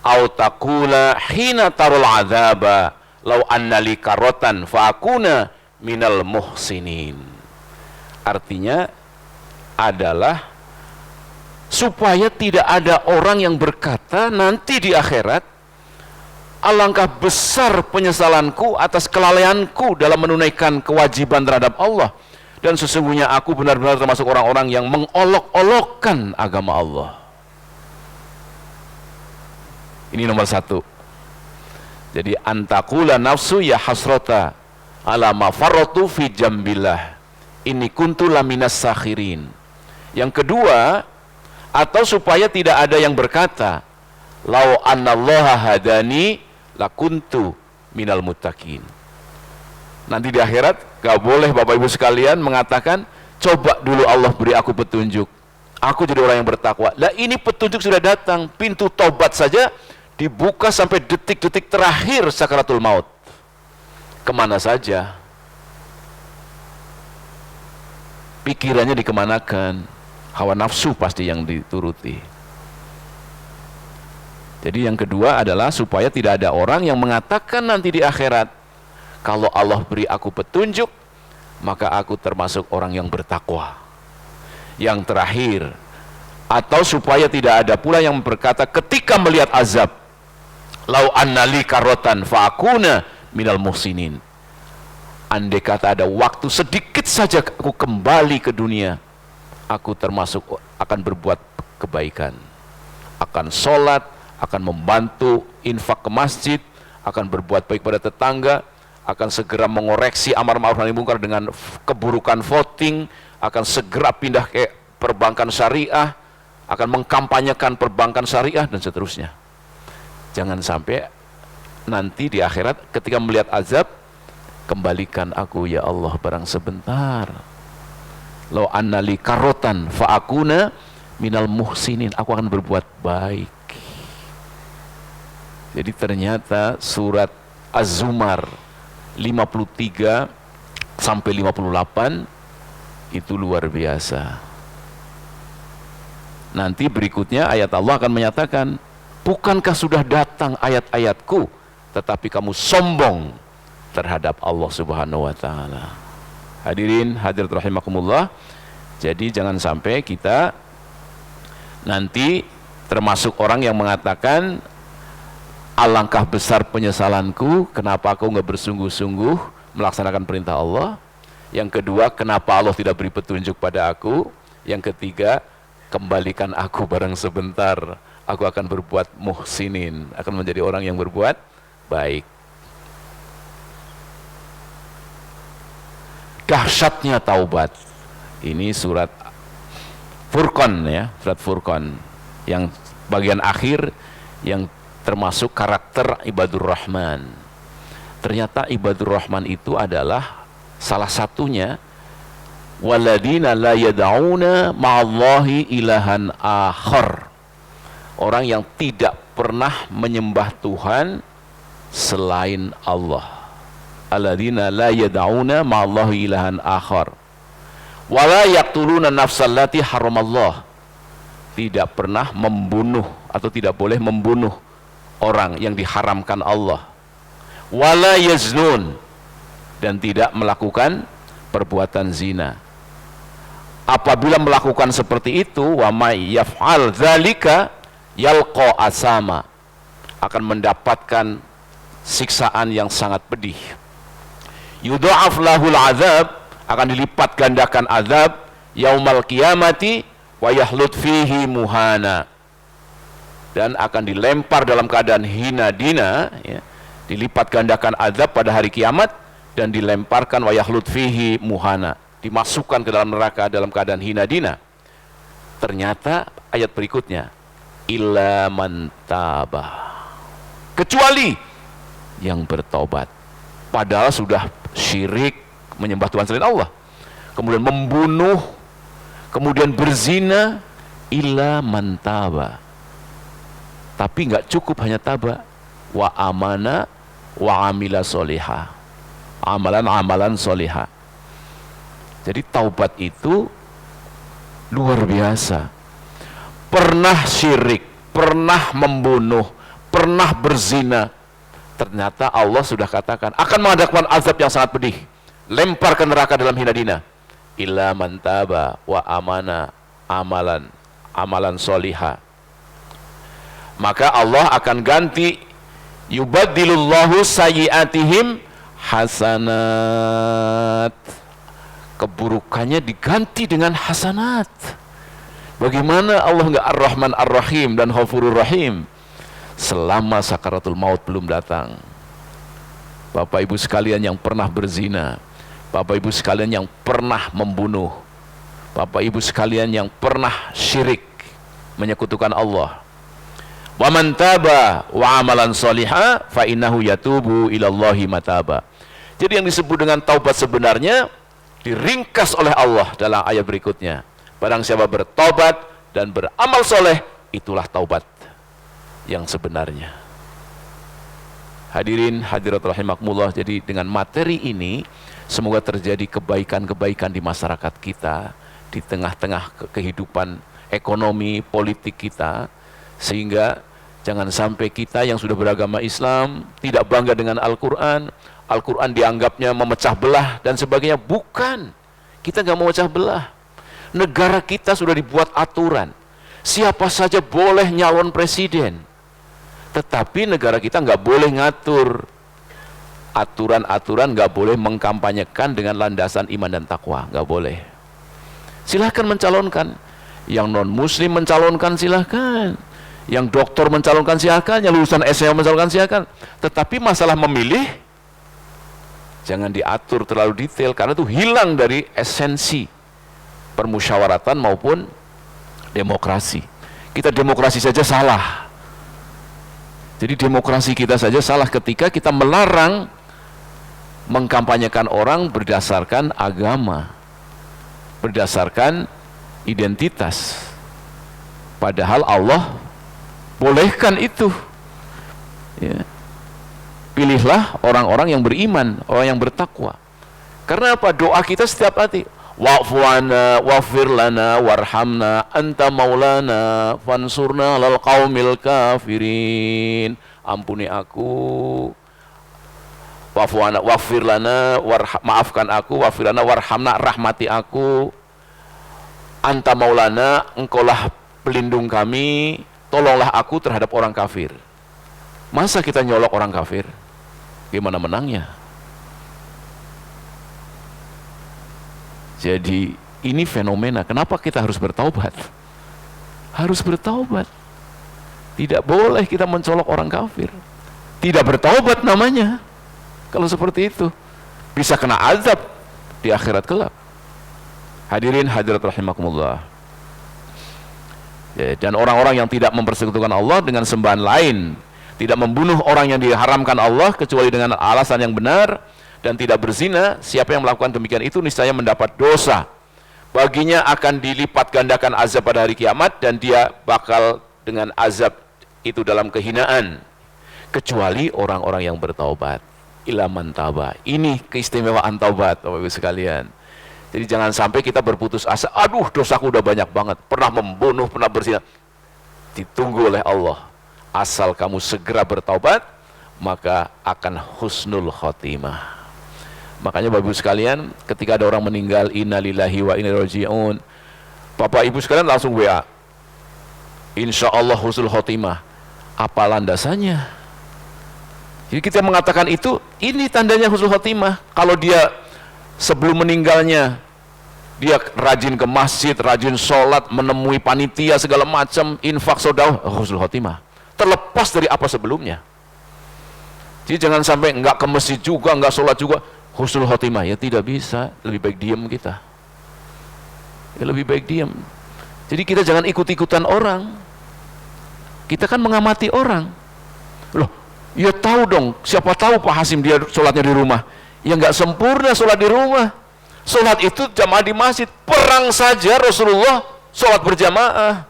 au taqula hina tarul adzaba law anna li karatan fa akuna minal muhsinin. Artinya adalah supaya tidak ada orang yang berkata nanti di akhirat, alangkah besar penyesalanku atas kelalaianku dalam menunaikan kewajiban terhadap Allah, dan sesungguhnya aku benar-benar termasuk orang-orang yang mengolok-olokkan agama Allah. Ini nomor satu. Jadi antakula nafsu ya hasrota ala ma farratu fi jambillah ini kuntu laminas sakhirin. Yang kedua, atau supaya tidak ada yang berkata lau annallaha hadani lakuntu minal muttaqin. Nanti di akhirat gak boleh Bapak Ibu sekalian mengatakan coba dulu Allah beri aku petunjuk, aku jadi orang yang bertakwa. Lah ini petunjuk sudah datang, pintu taubat saja dibuka sampai detik-detik terakhir sakaratul maut. Kemana saja? Pikirannya dikemanakan? Hawa nafsu pasti yang dituruti. Jadi yang kedua adalah supaya tidak ada orang yang mengatakan nanti di akhirat, kalau Allah beri aku petunjuk, maka aku termasuk orang yang bertakwa. Yang terakhir, atau supaya tidak ada pula yang berkata ketika melihat azab, lau annali karotan fa'akuna minal muhsinin. Andai kata ada waktu sedikit saja aku kembali ke dunia, aku termasuk akan berbuat kebaikan, akan sholat, akan membantu infak ke masjid, akan berbuat baik pada tetangga, akan segera mengoreksi amar ma'ruf nahi mungkar dengan keburukan voting, akan segera pindah ke perbankan syariah, akan mengkampanyekan perbankan syariah, dan seterusnya. Jangan sampai nanti di akhirat ketika melihat azab, kembalikan aku ya Allah barang sebentar. Lau annali karotan fa'akuna minal muhsinin, aku akan berbuat baik. Jadi ternyata surat Az-Zumar 53 sampai 58 itu luar biasa. Nanti berikutnya ayat Allah akan menyatakan, bukankah sudah datang ayat-ayatku tetapi kamu sombong terhadap Allah Subhanahu wa taala. Hadirin hadirat rahimakumullah. Jadi jangan sampai kita nanti termasuk orang yang mengatakan, alangkah besar penyesalanku, kenapa aku nggak bersungguh-sungguh melaksanakan perintah Allah. Yang kedua, kenapa Allah tidak beri petunjuk pada aku. Yang ketiga, kembalikan aku barang sebentar, aku akan berbuat muhsinin, akan menjadi orang yang berbuat baik. Dahsyatnya taubat. Ini surat Furqan ya, surat Furqan yang bagian akhir yang termasuk karakter ibadur rahman. Ternyata ibadur rahman itu adalah salah satunya waladina la yad'una ma'allahi ilahan akhar. Orang yang tidak pernah menyembah Tuhan selain Allah. Alladzina la yad'una ma'allahi ilahan akhar. Wala yaqtuluna nafsal lati haramallah. Tidak pernah membunuh atau tidak boleh membunuh orang yang diharamkan Allah. Wala yaznun, dan tidak melakukan perbuatan zina. Apabila melakukan seperti itu, wa may yaf'al dzalika yalqa asama, akan mendapatkan siksaan yang sangat pedih. Yudha'af lahul azab, akan dilipat gandakan azab yaumal qiyamati wa yahlut fihi muhana, dan akan dilempar dalam keadaan hina dina ya. Dilipat gandakan azab pada hari kiamat dan dilemparkan wa yahlut fihi muhana, dimasukkan ke dalam neraka dalam keadaan hina dina. Ternyata ayat berikutnya, illa man taba, kecuali yang bertobat. Padahal sudah syirik, menyembah Tuhan selain Allah, kemudian membunuh, kemudian berzina, illa man taba. Tapi nggak cukup hanya taba, wa amana wa amila solihah, amalan-amalan solihah. Jadi taubat itu luar biasa. Pernah syirik, pernah membunuh, pernah berzina, ternyata Allah sudah katakan akan menghadapkan azab yang sangat pedih, lempar ke neraka dalam hina dina. Illa man taba wa amana, amalan solihah. Maka Allah akan ganti, yubaddilullahu sayyiatihim hasanat, keburukannya diganti dengan hasanat. Bagaimana Allah enggak Ar-Rahman Ar-Rahim dan Ghafurur Rahim selama sakaratul maut belum datang? Bapak Ibu sekalian yang pernah berzina, Bapak Ibu sekalian yang pernah membunuh, Bapak Ibu sekalian yang pernah syirik, menyekutukan Allah, wa man taba wa amalan solihah fa innahu yatubu ilallahi mataba. Jadi yang disebut dengan taubat sebenarnya diringkas oleh Allah dalam ayat berikutnya. Barang siapa bertobat dan beramal soleh, itulah taubat yang sebenarnya. Hadirin hadirat rahimakumullah, jadi dengan materi ini semoga terjadi kebaikan-kebaikan di masyarakat kita, di tengah-tengah kehidupan ekonomi politik kita, sehingga jangan sampai kita yang sudah beragama Islam tidak bangga dengan Al-Quran. Al-Quran dianggapnya memecah belah dan sebagainya. Bukan, kita nggak mau memecah belah. Negara kita sudah dibuat aturan, siapa saja boleh nyalon presiden. Tetapi negara kita nggak boleh ngatur aturan-aturan, nggak boleh mengkampanyekan dengan landasan iman dan takwa, nggak boleh. Silahkan mencalonkan, yang non muslim mencalonkan silahkan, yang dokter mencalonkan silahkan, yang lulusan SMA mencalonkan silahkan. Tetapi masalah memilih jangan diatur terlalu detail, karena itu hilang dari esensi permusyawaratan maupun demokrasi. Kita demokrasi saja salah. Jadi demokrasi kita saja salah ketika kita melarang mengkampanyekan orang berdasarkan agama, berdasarkan identitas. Padahal Allah bolehkan itu. Ya. Pilihlah orang-orang yang beriman, orang yang bertakwa. Karena apa? Doa kita setiap hati. Wa'fu anna waghfir lana warhamna anta maulana fansurna lal qaumil kafirin. Ampuni aku, wa'fu anna waghfir lana, maafkan aku, waghfir lana warhamna, rahmati aku, anta maulana, engkaulah pelindung kami, tolonglah aku terhadap orang kafir. Masa kita nyolok orang kafir? Gimana menangnya? Jadi ini fenomena, kenapa kita harus bertaubat? Harus bertaubat. Tidak boleh kita mencolok orang kafir. Tidak bertaubat namanya. Kalau seperti itu, bisa kena azab di akhirat kelak. Hadirin hadirat rahimakumullah. Ya, dan orang-orang yang tidak mempersekutukan Allah dengan sembahan lain, tidak membunuh orang yang diharamkan Allah kecuali dengan alasan yang benar, dan tidak berzina, siapa yang melakukan demikian itu niscaya mendapat dosa. Baginya akan dilipat gandakan azab pada hari kiamat, dan dia bakal dengan azab itu dalam kehinaan, kecuali orang-orang yang bertaubat. Ila man taba. Ini keistimewaan taubat, Bapak Ibu sekalian. Jadi jangan sampai kita berputus asa, aduh dosaku udah banyak banget, pernah membunuh, pernah berzina. Ditunggu oleh Allah. Asal kamu segera bertaubat, maka akan husnul khotimah. Makanya Bapak Ibu sekalian, ketika ada orang meninggal, innalillahi wa inna ilaihi raji'un, Bapak Ibu sekalian langsung WA, insya Allah husnul khotimah. Apa landasannya? Jadi kita mengatakan itu, ini tandanya husnul khotimah. Kalau dia sebelum meninggalnya, dia rajin ke masjid, rajin sholat, menemui panitia segala macam, infak sedekah, husnul khotimah. Terlepas dari apa sebelumnya. Jadi jangan sampai enggak ke masjid juga, enggak sholat juga, husnul khotimah. Ya tidak bisa, lebih baik diam kita. Ya lebih baik diam. Jadi kita jangan ikut-ikutan orang. Kita kan mengamati orang. Loh, ya tahu dong, siapa tahu Pak Hasim dia sholatnya di rumah. Ya nggak sempurna sholat di rumah. Sholat itu jamaah di masjid. Perang saja Rasulullah sholat berjamaah.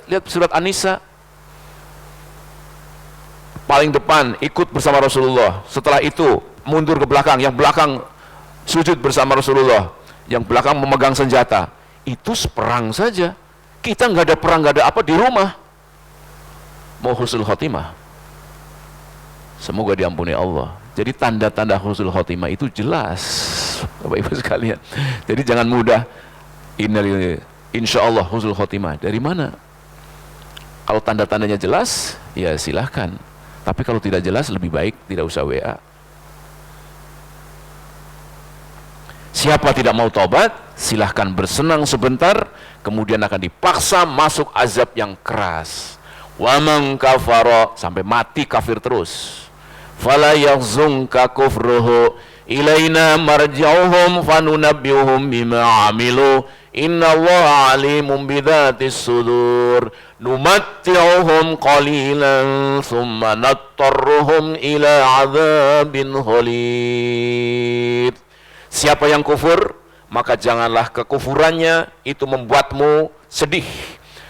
Lihat surat An-Nisa. Paling depan ikut bersama Rasulullah. Setelah itu mundur ke belakang, yang belakang sujud bersama Rasulullah, yang belakang memegang senjata. Itu perang saja. Kita nggak ada perang, nggak ada apa di rumah. Mau husnul khotimah, semoga diampuni Allah. Jadi tanda-tanda husnul khotimah itu jelas, Bapak Ibu sekalian. Jadi jangan mudah insya Allah husnul khotimah. Dari mana? Kalau tanda-tandanya jelas, ya silahkan. Tapi kalau tidak jelas, lebih baik tidak usah WA. Siapa tidak mau tobat, silahkan bersenang sebentar, kemudian akan dipaksa masuk azab yang keras. Wa man kafara, sampai mati kafir terus. Fala yahzunka kufruhu ilaina marja'uhum fanunabbiuhum bima amilu innallaha alimun bidzatis sudur numatti'uhum qalilan thumma nattarruhum ila adzabin ghalid. Siapa yang kufur, maka janganlah kekufurannya itu membuatmu sedih.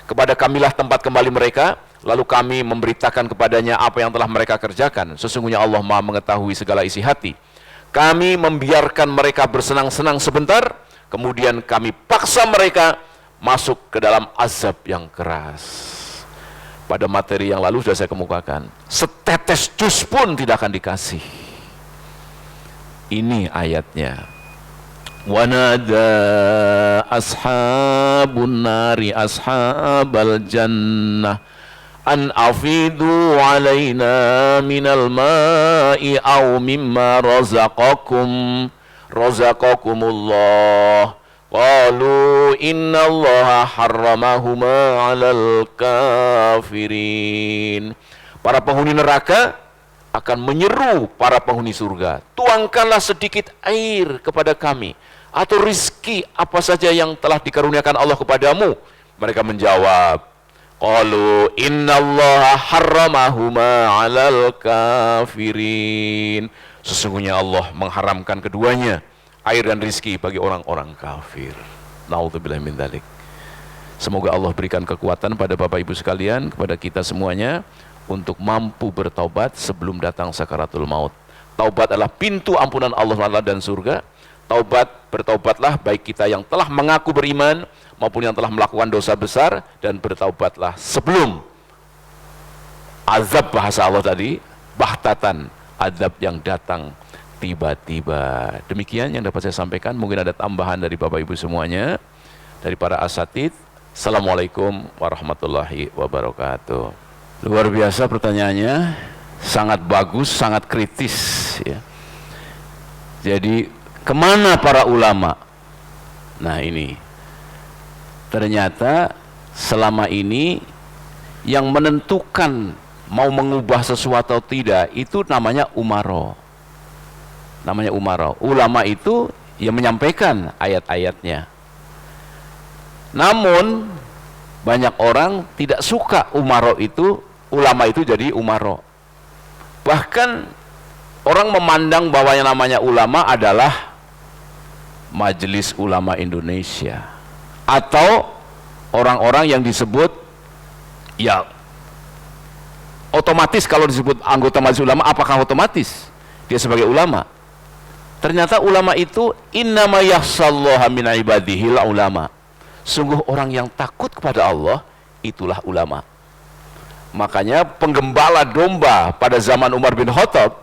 Kepada kamilah tempat kembali mereka, lalu kami memberitakan kepadanya apa yang telah mereka kerjakan. Sesungguhnya Allah Maha mengetahui segala isi hati. Kami membiarkan mereka bersenang-senang sebentar, kemudian kami paksa mereka masuk ke dalam azab yang keras. Pada materi yang lalu sudah saya kemukakan, setetes jus pun tidak akan dikasih. Ini ayatnya. Wanada ashabun nari ashabal jannah an afidu alaina minal ma'i aw mimma razaqakumullah. Qalu innallaha harramahuma 'alal kafirin. Para penghuni neraka akan menyeru para penghuni surga, tuangkanlah sedikit air kepada kami, atau rizki apa saja yang telah dikaruniakan Allah kepadamu. Mereka menjawab, qalu innallaha harramahuma 'alal kafirin. Sesungguhnya Allah mengharamkan keduanya, air dan rizki, bagi orang-orang kafir. Naudzubillah min dzalik. Semoga Allah berikan kekuatan pada Bapak Ibu sekalian, kepada kita semuanya, untuk mampu bertaubat sebelum datang sakaratul maut. Taubat adalah pintu ampunan Allah dan surga. Bertaubatlah baik kita yang telah mengaku beriman maupun yang telah melakukan dosa besar, dan bertaubatlah sebelum azab, bahasa Allah tadi, bahtatan, azab yang datang tiba-tiba. Demikian yang dapat saya sampaikan. Mungkin ada tambahan dari Bapak Ibu semuanya, dari para asatid. Assalamualaikum warahmatullahi wabarakatuh. Luar biasa pertanyaannya, sangat bagus, sangat kritis ya. Jadi kemana para ulama? Nah ini, ternyata selama ini yang menentukan mau mengubah sesuatu atau tidak, itu namanya umaro. Namanya umaro. Ulama itu yang menyampaikan ayat-ayatnya. Namun banyak orang tidak suka umaro itu, ulama itu jadi umaro. Bahkan orang memandang bahwa yang namanya ulama adalah Majelis Ulama Indonesia, atau orang-orang yang disebut, ya otomatis kalau disebut anggota Majelis Ulama, apakah otomatis dia sebagai ulama? Ternyata ulama itu innama yakhshallaha min ibadihil ulama. Sungguh orang yang takut kepada Allah, itulah ulama. Makanya penggembala domba pada zaman Umar bin Khattab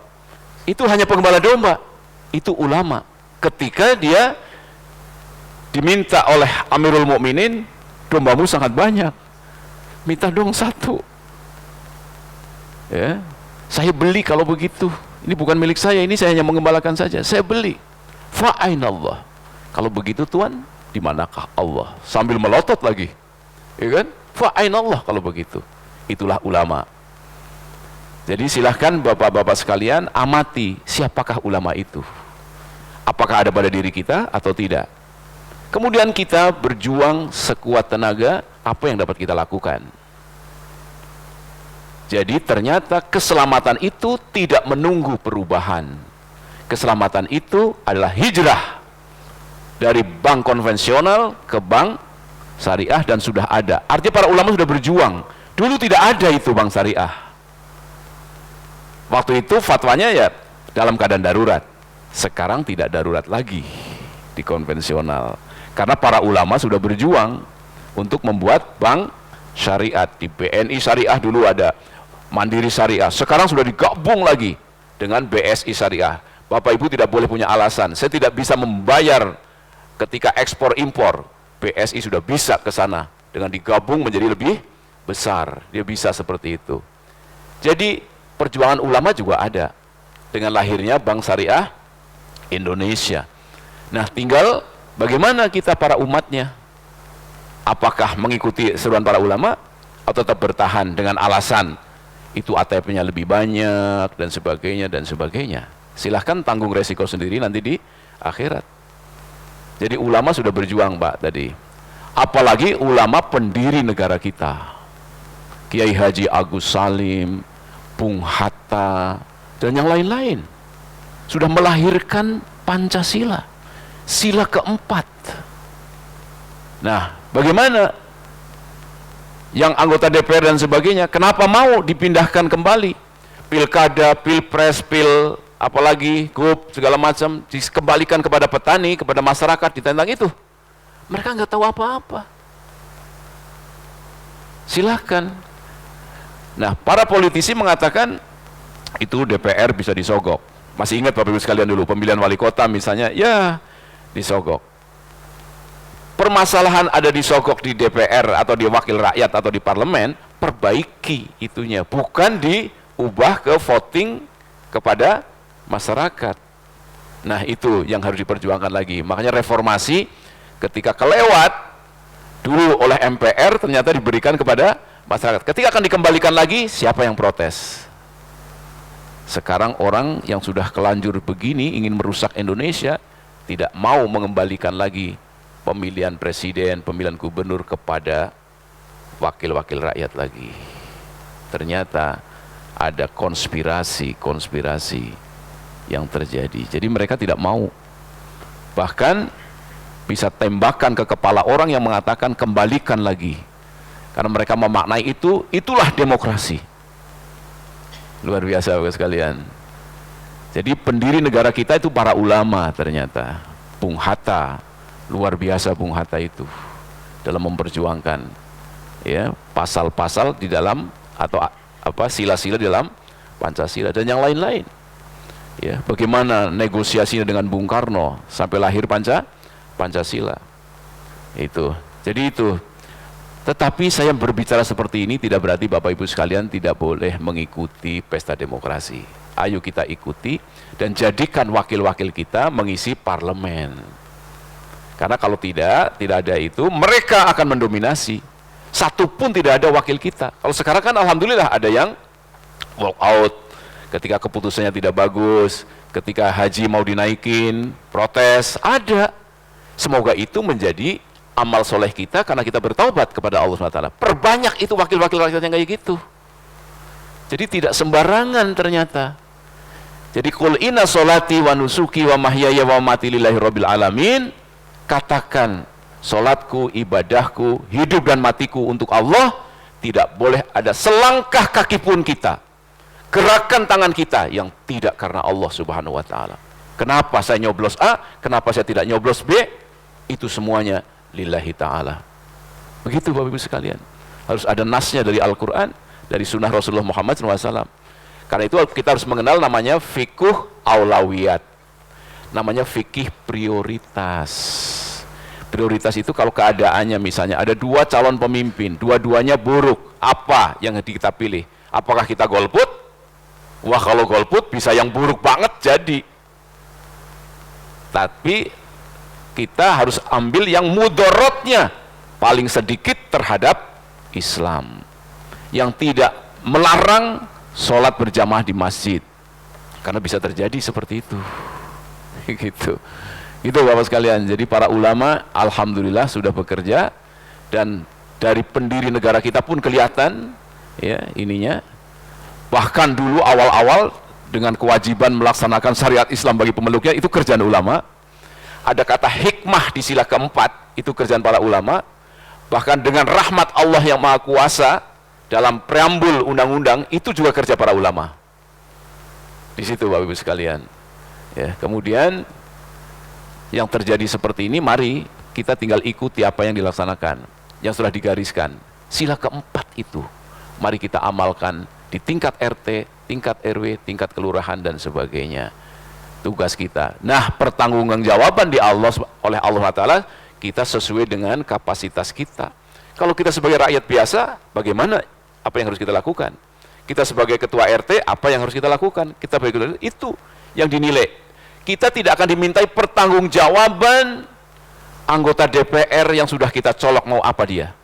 itu hanya penggembala domba, itu ulama. Ketika dia diminta oleh Amirul Mukminin, dombamu sangat banyak, minta dong satu. Ya, saya beli kalau begitu. Ini bukan milik saya, ini saya hanya mengembalakan saja. Saya beli. Fa'ainallah. Kalau begitu Tuhan, di manakah Allah? Sambil melotot lagi, ya kan? Fa'ainallah kalau begitu. Itulah ulama. Jadi silahkan bapak-bapak sekalian amati siapakah ulama itu. Apakah ada pada diri kita atau tidak. Kemudian kita berjuang sekuat tenaga, apa yang dapat kita lakukan. Jadi ternyata keselamatan itu tidak menunggu perubahan. Keselamatan itu adalah hijrah dari bank konvensional ke bank syariah, dan sudah ada. Artinya para ulama sudah berjuang. Dulu tidak ada itu bank syariah. Waktu itu fatwanya ya dalam keadaan darurat. Sekarang tidak darurat lagi di konvensional. Karena para ulama sudah berjuang untuk membuat bank syariat. Di BNI Syariah dulu ada, Mandiri Syariah. Sekarang sudah digabung lagi dengan BSI Syariah. Bapak Ibu tidak boleh punya alasan, saya tidak bisa membayar ketika ekspor impor. BSI sudah bisa ke sana dengan digabung menjadi lebih besar. Dia bisa seperti itu. Jadi perjuangan ulama juga ada dengan lahirnya Bank Syariah Indonesia. Nah, tinggal bagaimana kita para umatnya, apakah mengikuti seruan para ulama atau tetap bertahan dengan alasan itu ATP-nya lebih banyak dan sebagainya. Silahkan tanggung resiko sendiri nanti di akhirat. Jadi ulama sudah berjuang, Pak, tadi. Apalagi ulama pendiri negara kita, Kiai Haji Agus Salim, Bung Hatta, dan yang lain-lain, sudah melahirkan Pancasila, sila keempat. Nah, bagaimana yang anggota DPR dan sebagainya, kenapa mau dipindahkan kembali? Pilkada, pilpres, apalagi grup segala macam dikembalikan kepada petani, kepada masyarakat, ditentang itu. Mereka nggak tahu apa-apa. Silahkan. Nah, para politisi mengatakan itu DPR bisa disogok. Masih ingat Bapak Ibu sekalian dulu pemilihan wali kota misalnya, ya disogok. Permasalahan ada disogok di DPR atau di wakil rakyat atau di parlemen, perbaiki itunya, bukan diubah ke voting kepada masyarakat. Nah, itu yang harus diperjuangkan lagi. Makanya reformasi ketika kelewat dulu oleh MPR ternyata diberikan kepada masyarakat. Ketika akan dikembalikan lagi, siapa yang protes? Sekarang orang yang sudah kelanjur begini ingin merusak Indonesia, tidak mau mengembalikan lagi pemilihan presiden, pemilihan gubernur kepada wakil-wakil rakyat lagi. Ternyata ada konspirasi yang terjadi. Jadi mereka tidak mau. Bahkan bisa tembakan ke kepala orang yang mengatakan kembalikan lagi. Karena mereka memaknai itulah demokrasi. Luar biasa Bapak sekalian. Jadi pendiri negara kita itu para ulama ternyata. Bung Hatta, luar biasa Bung Hatta itu dalam memperjuangkan ya pasal-pasal di dalam atau sila-sila di dalam Pancasila dan yang lain-lain. Ya, bagaimana negosiasinya dengan Bung Karno sampai lahir Pancasila. Itu. Jadi itu. Tetapi saya berbicara seperti ini tidak berarti Bapak Ibu sekalian tidak boleh mengikuti pesta demokrasi. Ayo kita ikuti dan jadikan wakil-wakil kita mengisi parlemen. Karena kalau tidak ada itu, mereka akan mendominasi. Satu pun tidak ada wakil kita. Kalau sekarang kan alhamdulillah ada yang walk out ketika keputusannya tidak bagus, ketika haji mau dinaikin, protes, ada. Semoga itu menjadi amal soleh kita karena kita bertaubat kepada Allah SWT. Perbanyak itu wakil-wakil rakyat yang kayak gitu. Jadi tidak sembarangan ternyata. Jadi qul inna sholati wa nusuki wa mahyaya wa mamati lillahi rabbil alamin. Katakan solatku, ibadahku, hidup dan matiku untuk Allah. Tidak boleh ada selangkah kaki pun kita, gerakan tangan kita yang tidak karena Allah Subhanahu wa ta'ala. Kenapa saya nyoblos A, kenapa saya tidak nyoblos B? Itu semuanya lillahi ta'ala. Begitu Bapak Ibu sekalian. Harus ada nasnya dari Al-Quran, dari sunnah Rasulullah Muhammad SAW. Karena itu kita harus mengenal namanya fiqh aulawiyat. Namanya fikih prioritas. Prioritas itu kalau keadaannya misalnya ada dua calon pemimpin, dua-duanya buruk, apa yang kita pilih? Apakah kita golput? Wah, kalau golput bisa yang buruk banget jadi. Tapi kita harus ambil yang mudorotnya paling sedikit terhadap Islam, yang tidak melarang sholat berjamaah di masjid, karena bisa terjadi seperti itu. Gitu Bapak sekalian. Jadi para ulama alhamdulillah sudah bekerja, dan dari pendiri negara kita pun kelihatan ya ininya. Bahkan dulu awal-awal dengan kewajiban melaksanakan syariat Islam bagi pemeluknya, itu kerjaan ulama. Ada kata hikmah di sila keempat, itu kerjaan para ulama. Bahkan dengan rahmat Allah yang maha kuasa dalam preambul undang-undang, itu juga kerja para ulama. Di situ Bapak Ibu sekalian. Ya, kemudian yang terjadi seperti ini, mari kita tinggal ikuti apa yang dilaksanakan, yang sudah digariskan. Sila keempat itu mari kita amalkan di tingkat RT, tingkat RW, tingkat kelurahan dan sebagainya. Tugas kita. Nah, pertanggungjawaban oleh Allah Ta'ala, kita sesuai dengan kapasitas kita. Kalau kita sebagai rakyat biasa, bagaimana? Apa yang harus kita lakukan? Kita sebagai ketua RT, apa yang harus kita lakukan? Kita sebagai itu yang dinilai. Kita tidak akan dimintai pertanggungjawaban anggota DPR yang sudah kita colok mau apa dia.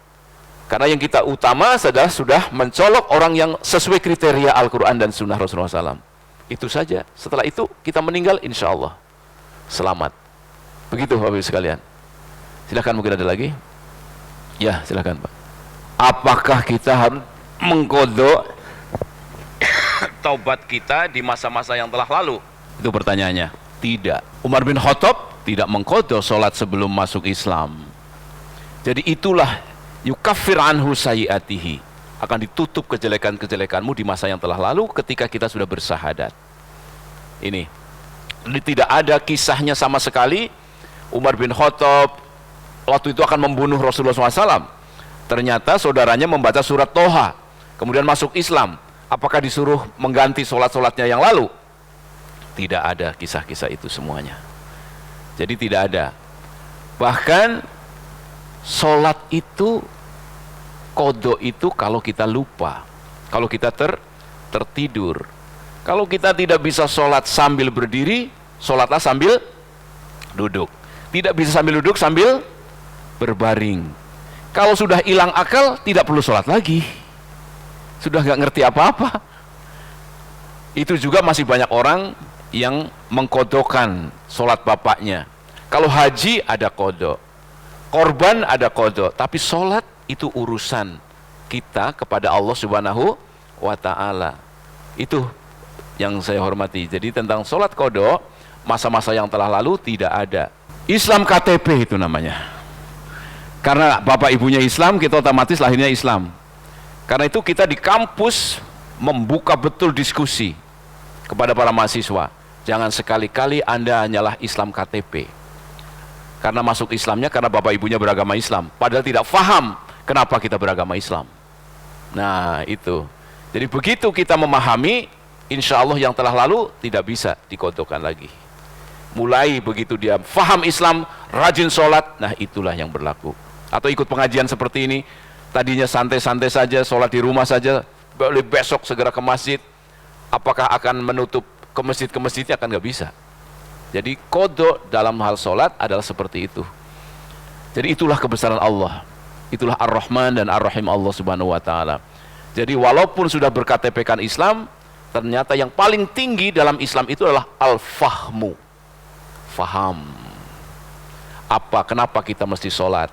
Karena yang kita utama adalah sudah mencolok orang yang sesuai kriteria Al-Quran dan Sunnah Rasulullah SAW. Itu saja. Setelah itu kita meninggal, insya Allah selamat. Begitu Bapak Ibu sekalian. Silakan, mungkin ada lagi. Ya, silakan Pak. Apakah kita harus mengkodok taubat kita di masa-masa yang telah lalu? Itu pertanyaannya. Tidak. Umar bin Khattab tidak mengkodok sholat sebelum masuk Islam. Jadi itulah yukaffir anhu sayyiatihi, akan ditutup kejelekan-kejelekanmu di masa yang telah lalu ketika kita sudah bersahadat. Ini tidak ada kisahnya sama sekali Umar bin Khattab waktu itu akan membunuh Rasulullah SAW. Ternyata saudaranya membaca surat Toha, kemudian masuk Islam. Apakah disuruh mengganti sholat-sholatnya yang lalu? Tidak ada kisah-kisah itu semuanya. Jadi tidak ada. Bahkan sholat itu kodok itu kalau kita lupa, kalau kita tertidur. Kalau kita tidak bisa sholat sambil berdiri, sholatlah sambil duduk. Tidak bisa sambil duduk, sambil berbaring. Kalau sudah hilang akal, tidak perlu sholat lagi. Sudah nggak ngerti apa-apa. Itu juga masih banyak orang yang mengkodokkan sholat bapaknya. Kalau haji ada kodok, korban ada kodok, tapi sholat itu urusan kita kepada Allah Subhanahu wa Ta'ala. Itu yang saya hormati. Jadi tentang sholat kodok, masa-masa yang telah lalu tidak ada. Islam KTP itu namanya. Karena bapak ibunya Islam, kita otomatis lahirnya Islam. Karena itu kita di kampus membuka betul diskusi kepada para mahasiswa. Jangan sekali-kali Anda hanyalah Islam KTP. Karena masuk Islamnya karena bapak ibunya beragama Islam. Padahal tidak faham kenapa kita beragama Islam. Nah itu. Jadi begitu kita memahami, insya Allah yang telah lalu tidak bisa dikodokkan lagi. Mulai begitu dia faham Islam, rajin sholat, nah itulah yang berlaku. Atau ikut pengajian seperti ini, tadinya santai-santai saja, sholat di rumah saja, boleh besok segera ke masjid. Apakah akan menutup ke masjidnya? Akan nggak bisa. Jadi kodok dalam hal sholat adalah seperti itu. Jadi itulah kebesaran Allah. Itulah Ar-Rahman dan Ar-Rahim Allah Subhanahu wa Ta'ala. Jadi walaupun sudah berKTP-kan Islam, ternyata yang paling tinggi dalam Islam itu adalah al-fahmu. Faham. Kenapa kita mesti sholat?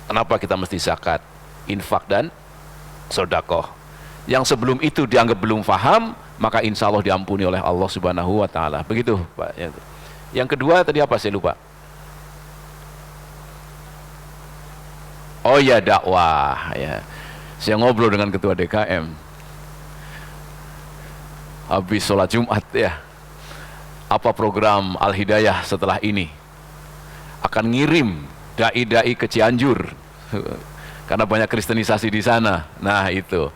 Kenapa kita mesti zakat, infak dan sedekah? Yang sebelum itu dianggap belum faham, maka insya Allah diampuni oleh Allah Subhanahu wa Ta'ala. Begitu Pak. Yang kedua tadi apa, saya lupa. Oh ya, dakwah ya. Saya ngobrol dengan ketua DKM habis sholat Jumat ya. Apa program Al-Hidayah setelah ini? Akan ngirim dai-dai ke Cianjur karena banyak kristenisasi di sana. Nah itu.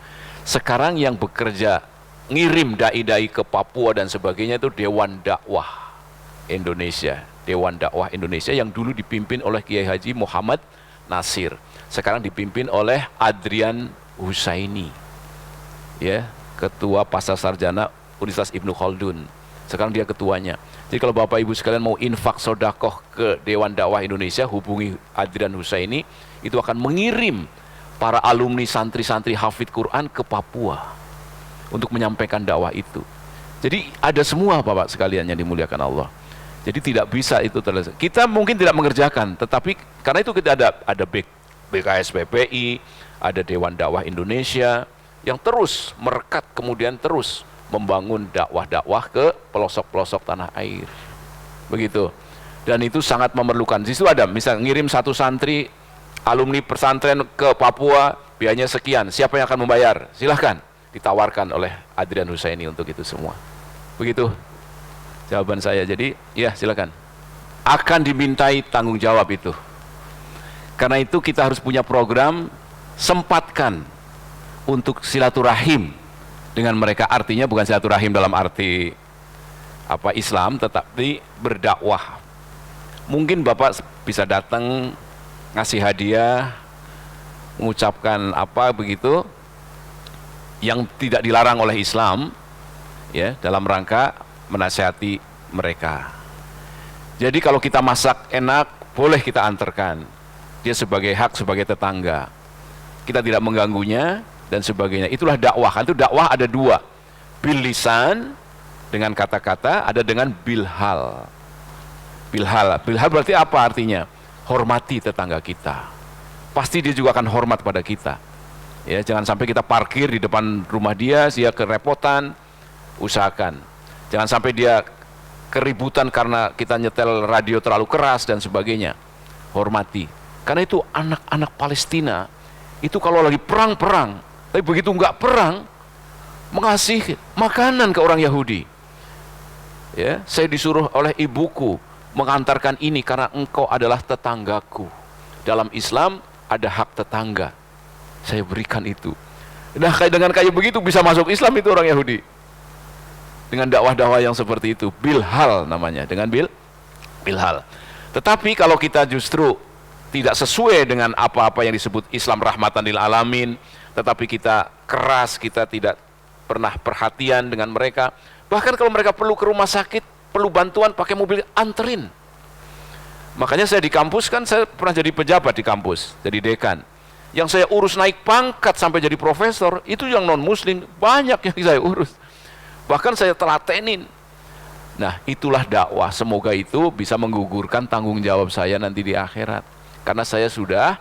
Sekarang yang bekerja ngirim dai-dai ke Papua dan sebagainya itu Dewan Dakwah Indonesia. Dewan Dakwah Indonesia yang dulu dipimpin oleh Kiai Haji Muhammad Nasir. Sekarang dipimpin oleh Adrian Husaini. Ya, Ketua Pasar Sarjana Universitas Ibnu Khaldun. Sekarang dia ketuanya. Jadi kalau Bapak Ibu sekalian mau infak sodakoh ke Dewan Dakwah Indonesia, hubungi Adrian Husaini, itu akan mengirim para alumni santri-santri hafidz Quran ke Papua untuk menyampaikan dakwah itu. Jadi ada semua Bapak sekalian yang dimuliakan Allah. Jadi tidak bisa itu terlalu. Kita mungkin tidak mengerjakan, tetapi karena itu kita ada BKSPPI, ada Dewan Dakwah Indonesia yang terus merekat kemudian terus membangun dakwah-dakwah ke pelosok-pelosok tanah air. Begitu. Dan itu sangat memerlukan. Di situ ada misal ngirim satu santri alumni pesantren ke Papua, biayanya sekian. Siapa yang akan membayar? Silahkan. Ditawarkan oleh Adrian Husaini untuk itu semua. Begitu jawaban saya. Jadi ya silakan. Akan dimintai tanggung jawab itu. Karena itu kita harus punya program, sempatkan untuk silaturahim dengan mereka. Artinya bukan silaturahim dalam arti Islam, tetapi berdakwah. Mungkin Bapak bisa datang ngasih hadiah, mengucapkan begitu yang tidak dilarang oleh Islam ya, dalam rangka menasihati mereka. Jadi kalau kita masak enak, boleh kita antarkan. Dia sebagai hak, sebagai tetangga. Kita tidak mengganggunya dan sebagainya. Itulah dakwah. Itu dakwah ada dua. Bil lisan dengan kata-kata, ada dengan bilhal. Bilhal berarti apa artinya? Hormati tetangga kita. Pasti dia juga akan hormat pada kita. Ya, jangan sampai kita parkir di depan rumah dia kerepotan, usahakan. Jangan sampai dia keributan karena kita nyetel radio terlalu keras dan sebagainya. Hormati. Karena itu anak-anak Palestina itu kalau lagi perang-perang, tapi begitu enggak perang, mengasih makanan ke orang Yahudi. Ya, saya disuruh oleh ibuku mengantarkan ini karena engkau adalah tetanggaku. Dalam Islam ada hak tetangga. Saya berikan itu. Nah, dengan kayak begitu bisa masuk Islam itu orang Yahudi. Dengan dakwah-dakwah yang seperti itu, bilhal namanya, dengan bilhal. Tetapi kalau kita justru tidak sesuai dengan apa-apa yang disebut Islam rahmatan lil alamin, tetapi kita keras, kita tidak pernah perhatian dengan mereka. Bahkan kalau mereka perlu ke rumah sakit, perlu bantuan, pakai mobil, anterin. Makanya saya di kampus kan, saya pernah jadi pejabat di kampus, jadi dekan. Yang saya urus naik pangkat sampai jadi profesor, itu yang non-muslim, banyak yang saya urus. Bahkan saya telatenin. Nah, itulah dakwah. Semoga itu bisa menggugurkan tanggung jawab saya nanti di akhirat. Karena saya sudah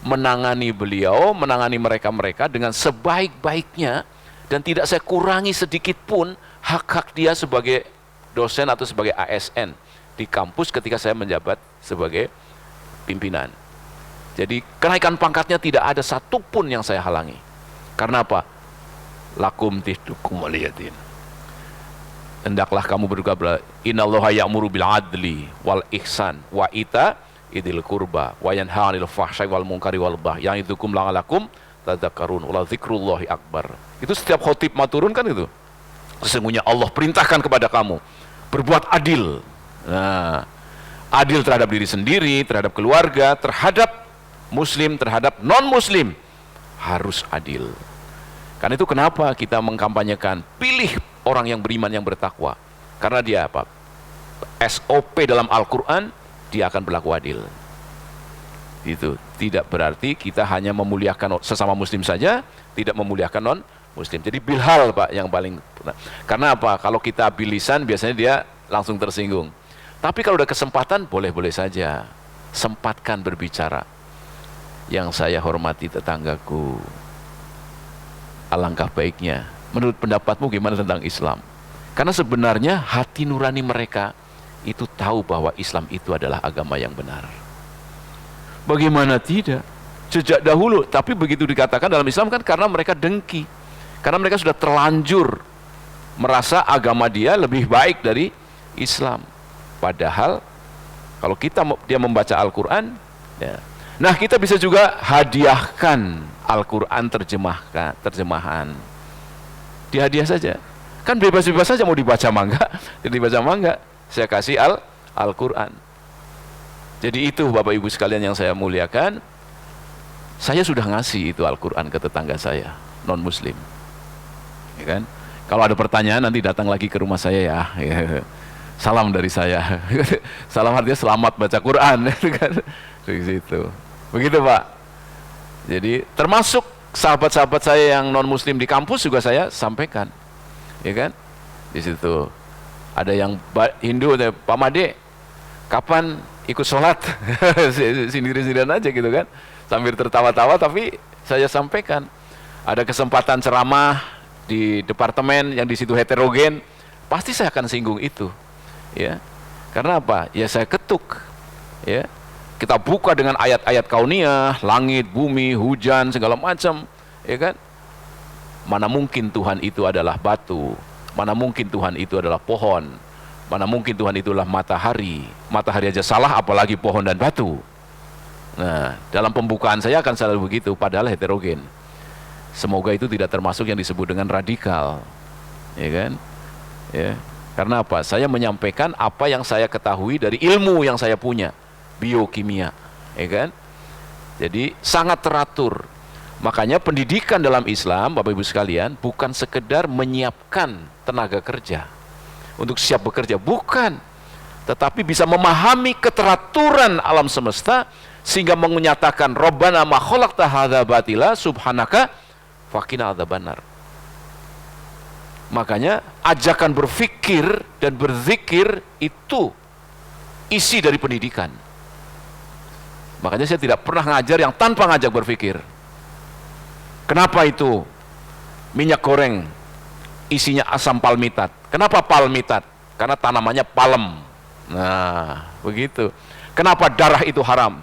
menangani beliau, menangani mereka-mereka dengan sebaik-baiknya, dan tidak saya kurangi sedikit pun hak-hak dia sebagai dosen atau sebagai ASN di kampus ketika saya menjabat sebagai pimpinan. Jadi kenaikan pangkatnya tidak ada satupun yang saya halangi. Karena apa? Lakum tihdukum waliyadin. Hendaklah kamu berdoa, innallaha ya'muru bil adli wal ihsan wa ita idil kurba wa yanha 'anil fahsya'i wal munkari wal baghi ya'idukum la'alakum tadzakkarun wa dzikrullahi akbar. Itu setiap khotib maturun kan itu. Sesungguhnya Allah perintahkan kepada kamu berbuat adil. Nah, adil terhadap diri sendiri, terhadap keluarga, terhadap muslim, terhadap non-muslim, harus adil. Karena itu kenapa kita mengkampanyekan pilih orang yang beriman, yang bertakwa. Karena dia apa? SOP dalam Al-Quran, dia akan berlaku adil. Itu tidak berarti kita hanya memuliakan sesama muslim saja, tidak memuliakan non-muslim. Jadi bilhal Pak yang paling. Karena apa? Kalau kita bilisan biasanya dia langsung tersinggung. Tapi kalau ada kesempatan, boleh-boleh saja. Sempatkan berbicara. Yang saya hormati tetanggaku, alangkah baiknya, menurut pendapatmu gimana tentang Islam? Karena sebenarnya hati nurani mereka itu tahu bahwa Islam itu adalah agama yang benar. Bagaimana tidak? Sejak dahulu, tapi begitu dikatakan dalam Islam kan karena mereka dengki. Karena mereka sudah terlanjur merasa agama dia lebih baik dari Islam. Padahal kalau dia membaca Al-Quran, ya. Nah, kita bisa juga hadiahkan Al-Quran terjemahan. Dihadiah saja. Kan bebas-bebas saja mau dibaca mangga, dibaca mangga. Saya kasih Al-Quran. Jadi itu Bapak Ibu sekalian yang saya muliakan. Saya sudah ngasih itu Al-Quran ke tetangga saya, non-muslim. Ya kan? Kalau ada pertanyaan nanti datang lagi ke rumah saya ya. Salam dari saya. Salam artinya selamat baca Quran. Di situ. Begitu Pak. Jadi termasuk sahabat-sahabat saya yang non muslim di kampus juga saya sampaikan, ya kan? Di situ ada yang Hindu, Pak Made, kapan ikut sholat? Sindir-sindiran aja gitu kan, sambil tertawa-tawa, tapi saya sampaikan. Ada kesempatan ceramah di departemen yang di situ heterogen, pasti saya akan singgung itu, ya. Karena apa? Ya saya ketuk, ya. Kita buka dengan ayat-ayat kauniyah, langit, bumi, hujan, segala macam, ya kan? Mana mungkin Tuhan itu adalah batu, mana mungkin Tuhan itu adalah pohon, mana mungkin Tuhan itu adalah matahari. Matahari aja salah, apalagi pohon dan batu. Nah, dalam pembukaan saya akan selalu begitu, padahal heterogen. Semoga itu tidak termasuk yang disebut dengan radikal, ya kan? Ya, karena apa? Saya menyampaikan apa yang saya ketahui dari ilmu yang saya punya. Biokimia, ya kan? Jadi sangat teratur. Makanya pendidikan dalam Islam, Bapak Ibu sekalian, bukan sekedar menyiapkan tenaga kerja untuk siap bekerja, bukan. Tetapi bisa memahami keteraturan alam semesta sehingga menyatakan Rabbana ma khalaqta hadza batila subhanaka faqina adzabannar. Makanya ajakan berfikir dan berzikir itu isi dari pendidikan. Makanya saya tidak pernah ngajar yang tanpa ngajak berpikir. Kenapa itu minyak goreng isinya asam palmitat? Kenapa palmitat? Karena tanamannya palem. Nah, begitu. Kenapa darah itu haram?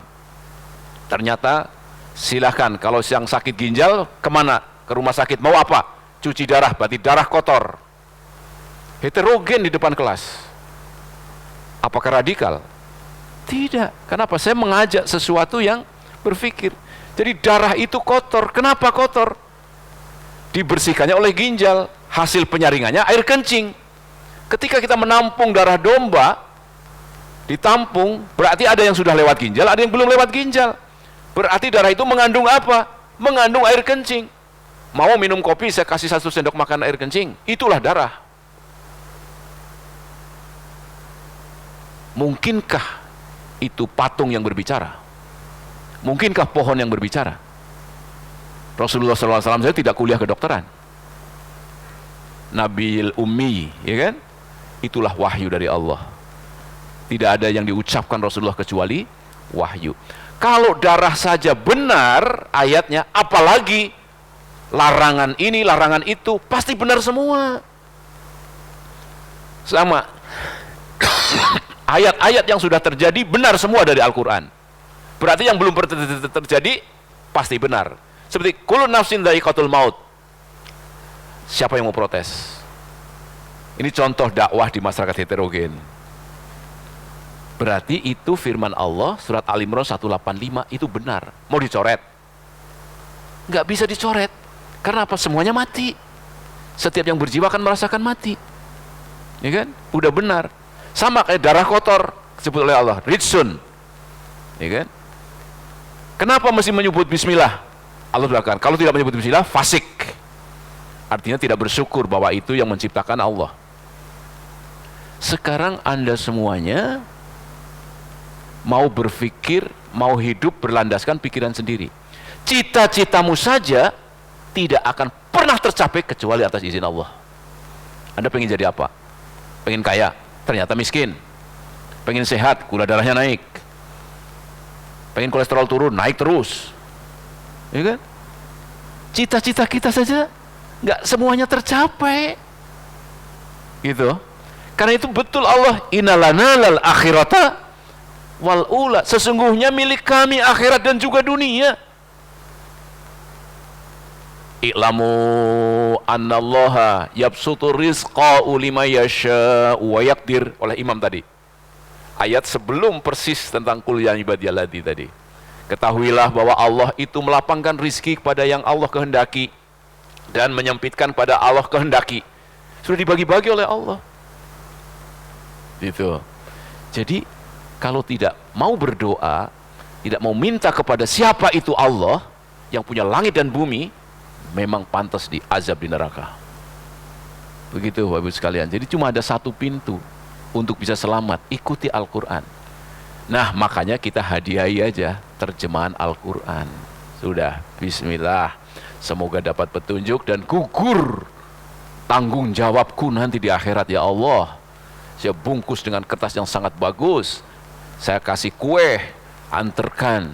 Ternyata silahkan, kalau yang sakit ginjal kemana? Ke rumah sakit, mau apa? Cuci darah, berarti darah kotor. Heterogen di depan kelas. Apakah radikal? Tidak. Kenapa? Saya mengajak sesuatu yang berpikir. Jadi darah itu kotor. Kenapa kotor? Dibersihkannya oleh ginjal. Hasil penyaringannya air kencing. Ketika kita menampung darah domba, Ditampung, berarti ada yang sudah lewat ginjal, ada yang belum lewat ginjal. Berarti darah itu mengandung apa? Mengandung air kencing. Mau minum kopi, saya kasih 1 sendok makan air kencing, itulah darah. Mungkinkah itu patung yang berbicara? Mungkinkah pohon yang berbicara? Rasulullah SAW saya tidak kuliah kedokteran. Nabil Ummi, ya kan? Itulah wahyu dari Allah. Tidak ada yang diucapkan Rasulullah kecuali wahyu. Kalau darah saja benar ayatnya, apalagi larangan ini, larangan itu, pasti benar semua. Sama. Ayat-ayat yang sudah terjadi benar semua dari Al-Quran. Berarti yang belum terjadi pasti benar. Seperti kullu nafsin dha'iqatul maut. Siapa yang mau protes? Ini contoh dakwah di masyarakat heterogen. Berarti itu firman Allah surat Al-Imran 185 itu benar. Mau dicoret? Nggak bisa dicoret. Karena apa? Semuanya mati. Setiap yang berjiwa akan merasakan mati. Ya kan? Udah benar. Sama kayak darah kotor disebut oleh Allah, ridsun. Ya kan? Kenapa mesti menyebut bismillah? Allah bilang, kalau tidak menyebut bismillah, fasik. Artinya tidak bersyukur bahwa itu yang menciptakan Allah. Sekarang Anda semuanya mau berpikir, mau hidup berlandaskan pikiran sendiri. Cita-citamu saja tidak akan pernah tercapai kecuali atas izin Allah. Anda pengen jadi apa? Pengen kaya, ternyata miskin. Pengen sehat, gula darahnya naik. Pengen kolesterol turun, naik terus. Ya kan? Cita-cita kita saja nggak semuanya tercapai. Gitu. Karena itu betul Allah, innalana lal akhirata wal ula, sesungguhnya milik kami akhirat dan juga dunia. I'lamu annallaha yabsutu rizqa liman yasha wa yaqdir, oleh imam tadi. Ayat sebelum persis tentang qul ya ibadiyallati tadi. Ketahuilah bahwa Allah itu melapangkan rizki kepada yang Allah kehendaki dan menyempitkan pada Allah kehendaki. Sudah dibagi-bagi oleh Allah. Gitu. Jadi kalau tidak mau berdoa, tidak mau minta kepada siapa itu Allah yang punya langit dan bumi, memang pantas diazab di neraka. Begitu Bapak Ibu sekalian. Jadi cuma ada satu pintu untuk bisa selamat, ikuti Al-Quran. Nah makanya kita hadiahi aja terjemahan Al-Quran. Sudah, bismillah. Semoga dapat petunjuk dan gugur tanggung jawabku nanti di akhirat ya Allah. Saya bungkus dengan kertas yang sangat bagus. Saya kasih kue, antarkan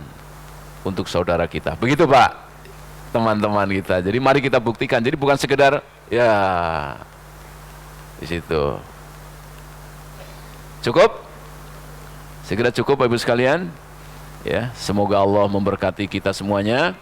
untuk saudara kita. Begitu Pak, teman-teman kita. Jadi mari kita buktikan. Jadi bukan sekedar ya di situ. Cukup? Segera cukup Bapak Ibu sekalian. Ya, semoga Allah memberkati kita semuanya.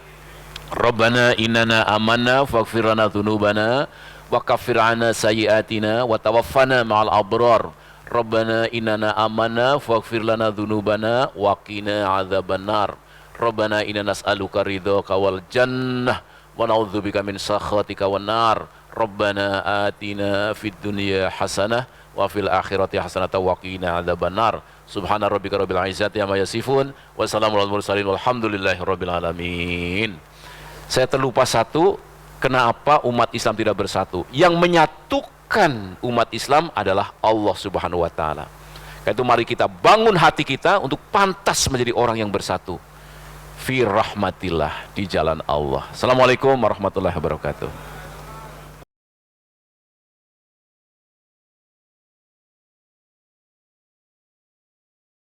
Rabbana innana amanna faghfir lana dzunubana wa kaffir 'anna sayyi'atina wa tawaffana ma'al abrar. Rabbana innana amanna faghfir lana dzunubana wa qina 'adzabannar. Rabbana inna nas'aluka ridhaka wal jannah wa na'udzubika min sakhatika wan nar. Rabbana atina fid dunya hasanah wa fil akhirati hasanatan wa qina 'adzabannar. Subhana rabbika rabbil izzati amma yasifun wa salamun alal mursalin walhamdulillahi rabbil alamin. Saya terlupa satu, kenapa umat Islam tidak bersatu? Yang menyatukan umat Islam adalah Allah Subhanahu wa taala. Karena itu mari kita bangun hati kita untuk pantas menjadi orang yang bersatu. Fi rahmatillah, di jalan Allah. Assalamualaikum warahmatullahi wabarakatuh.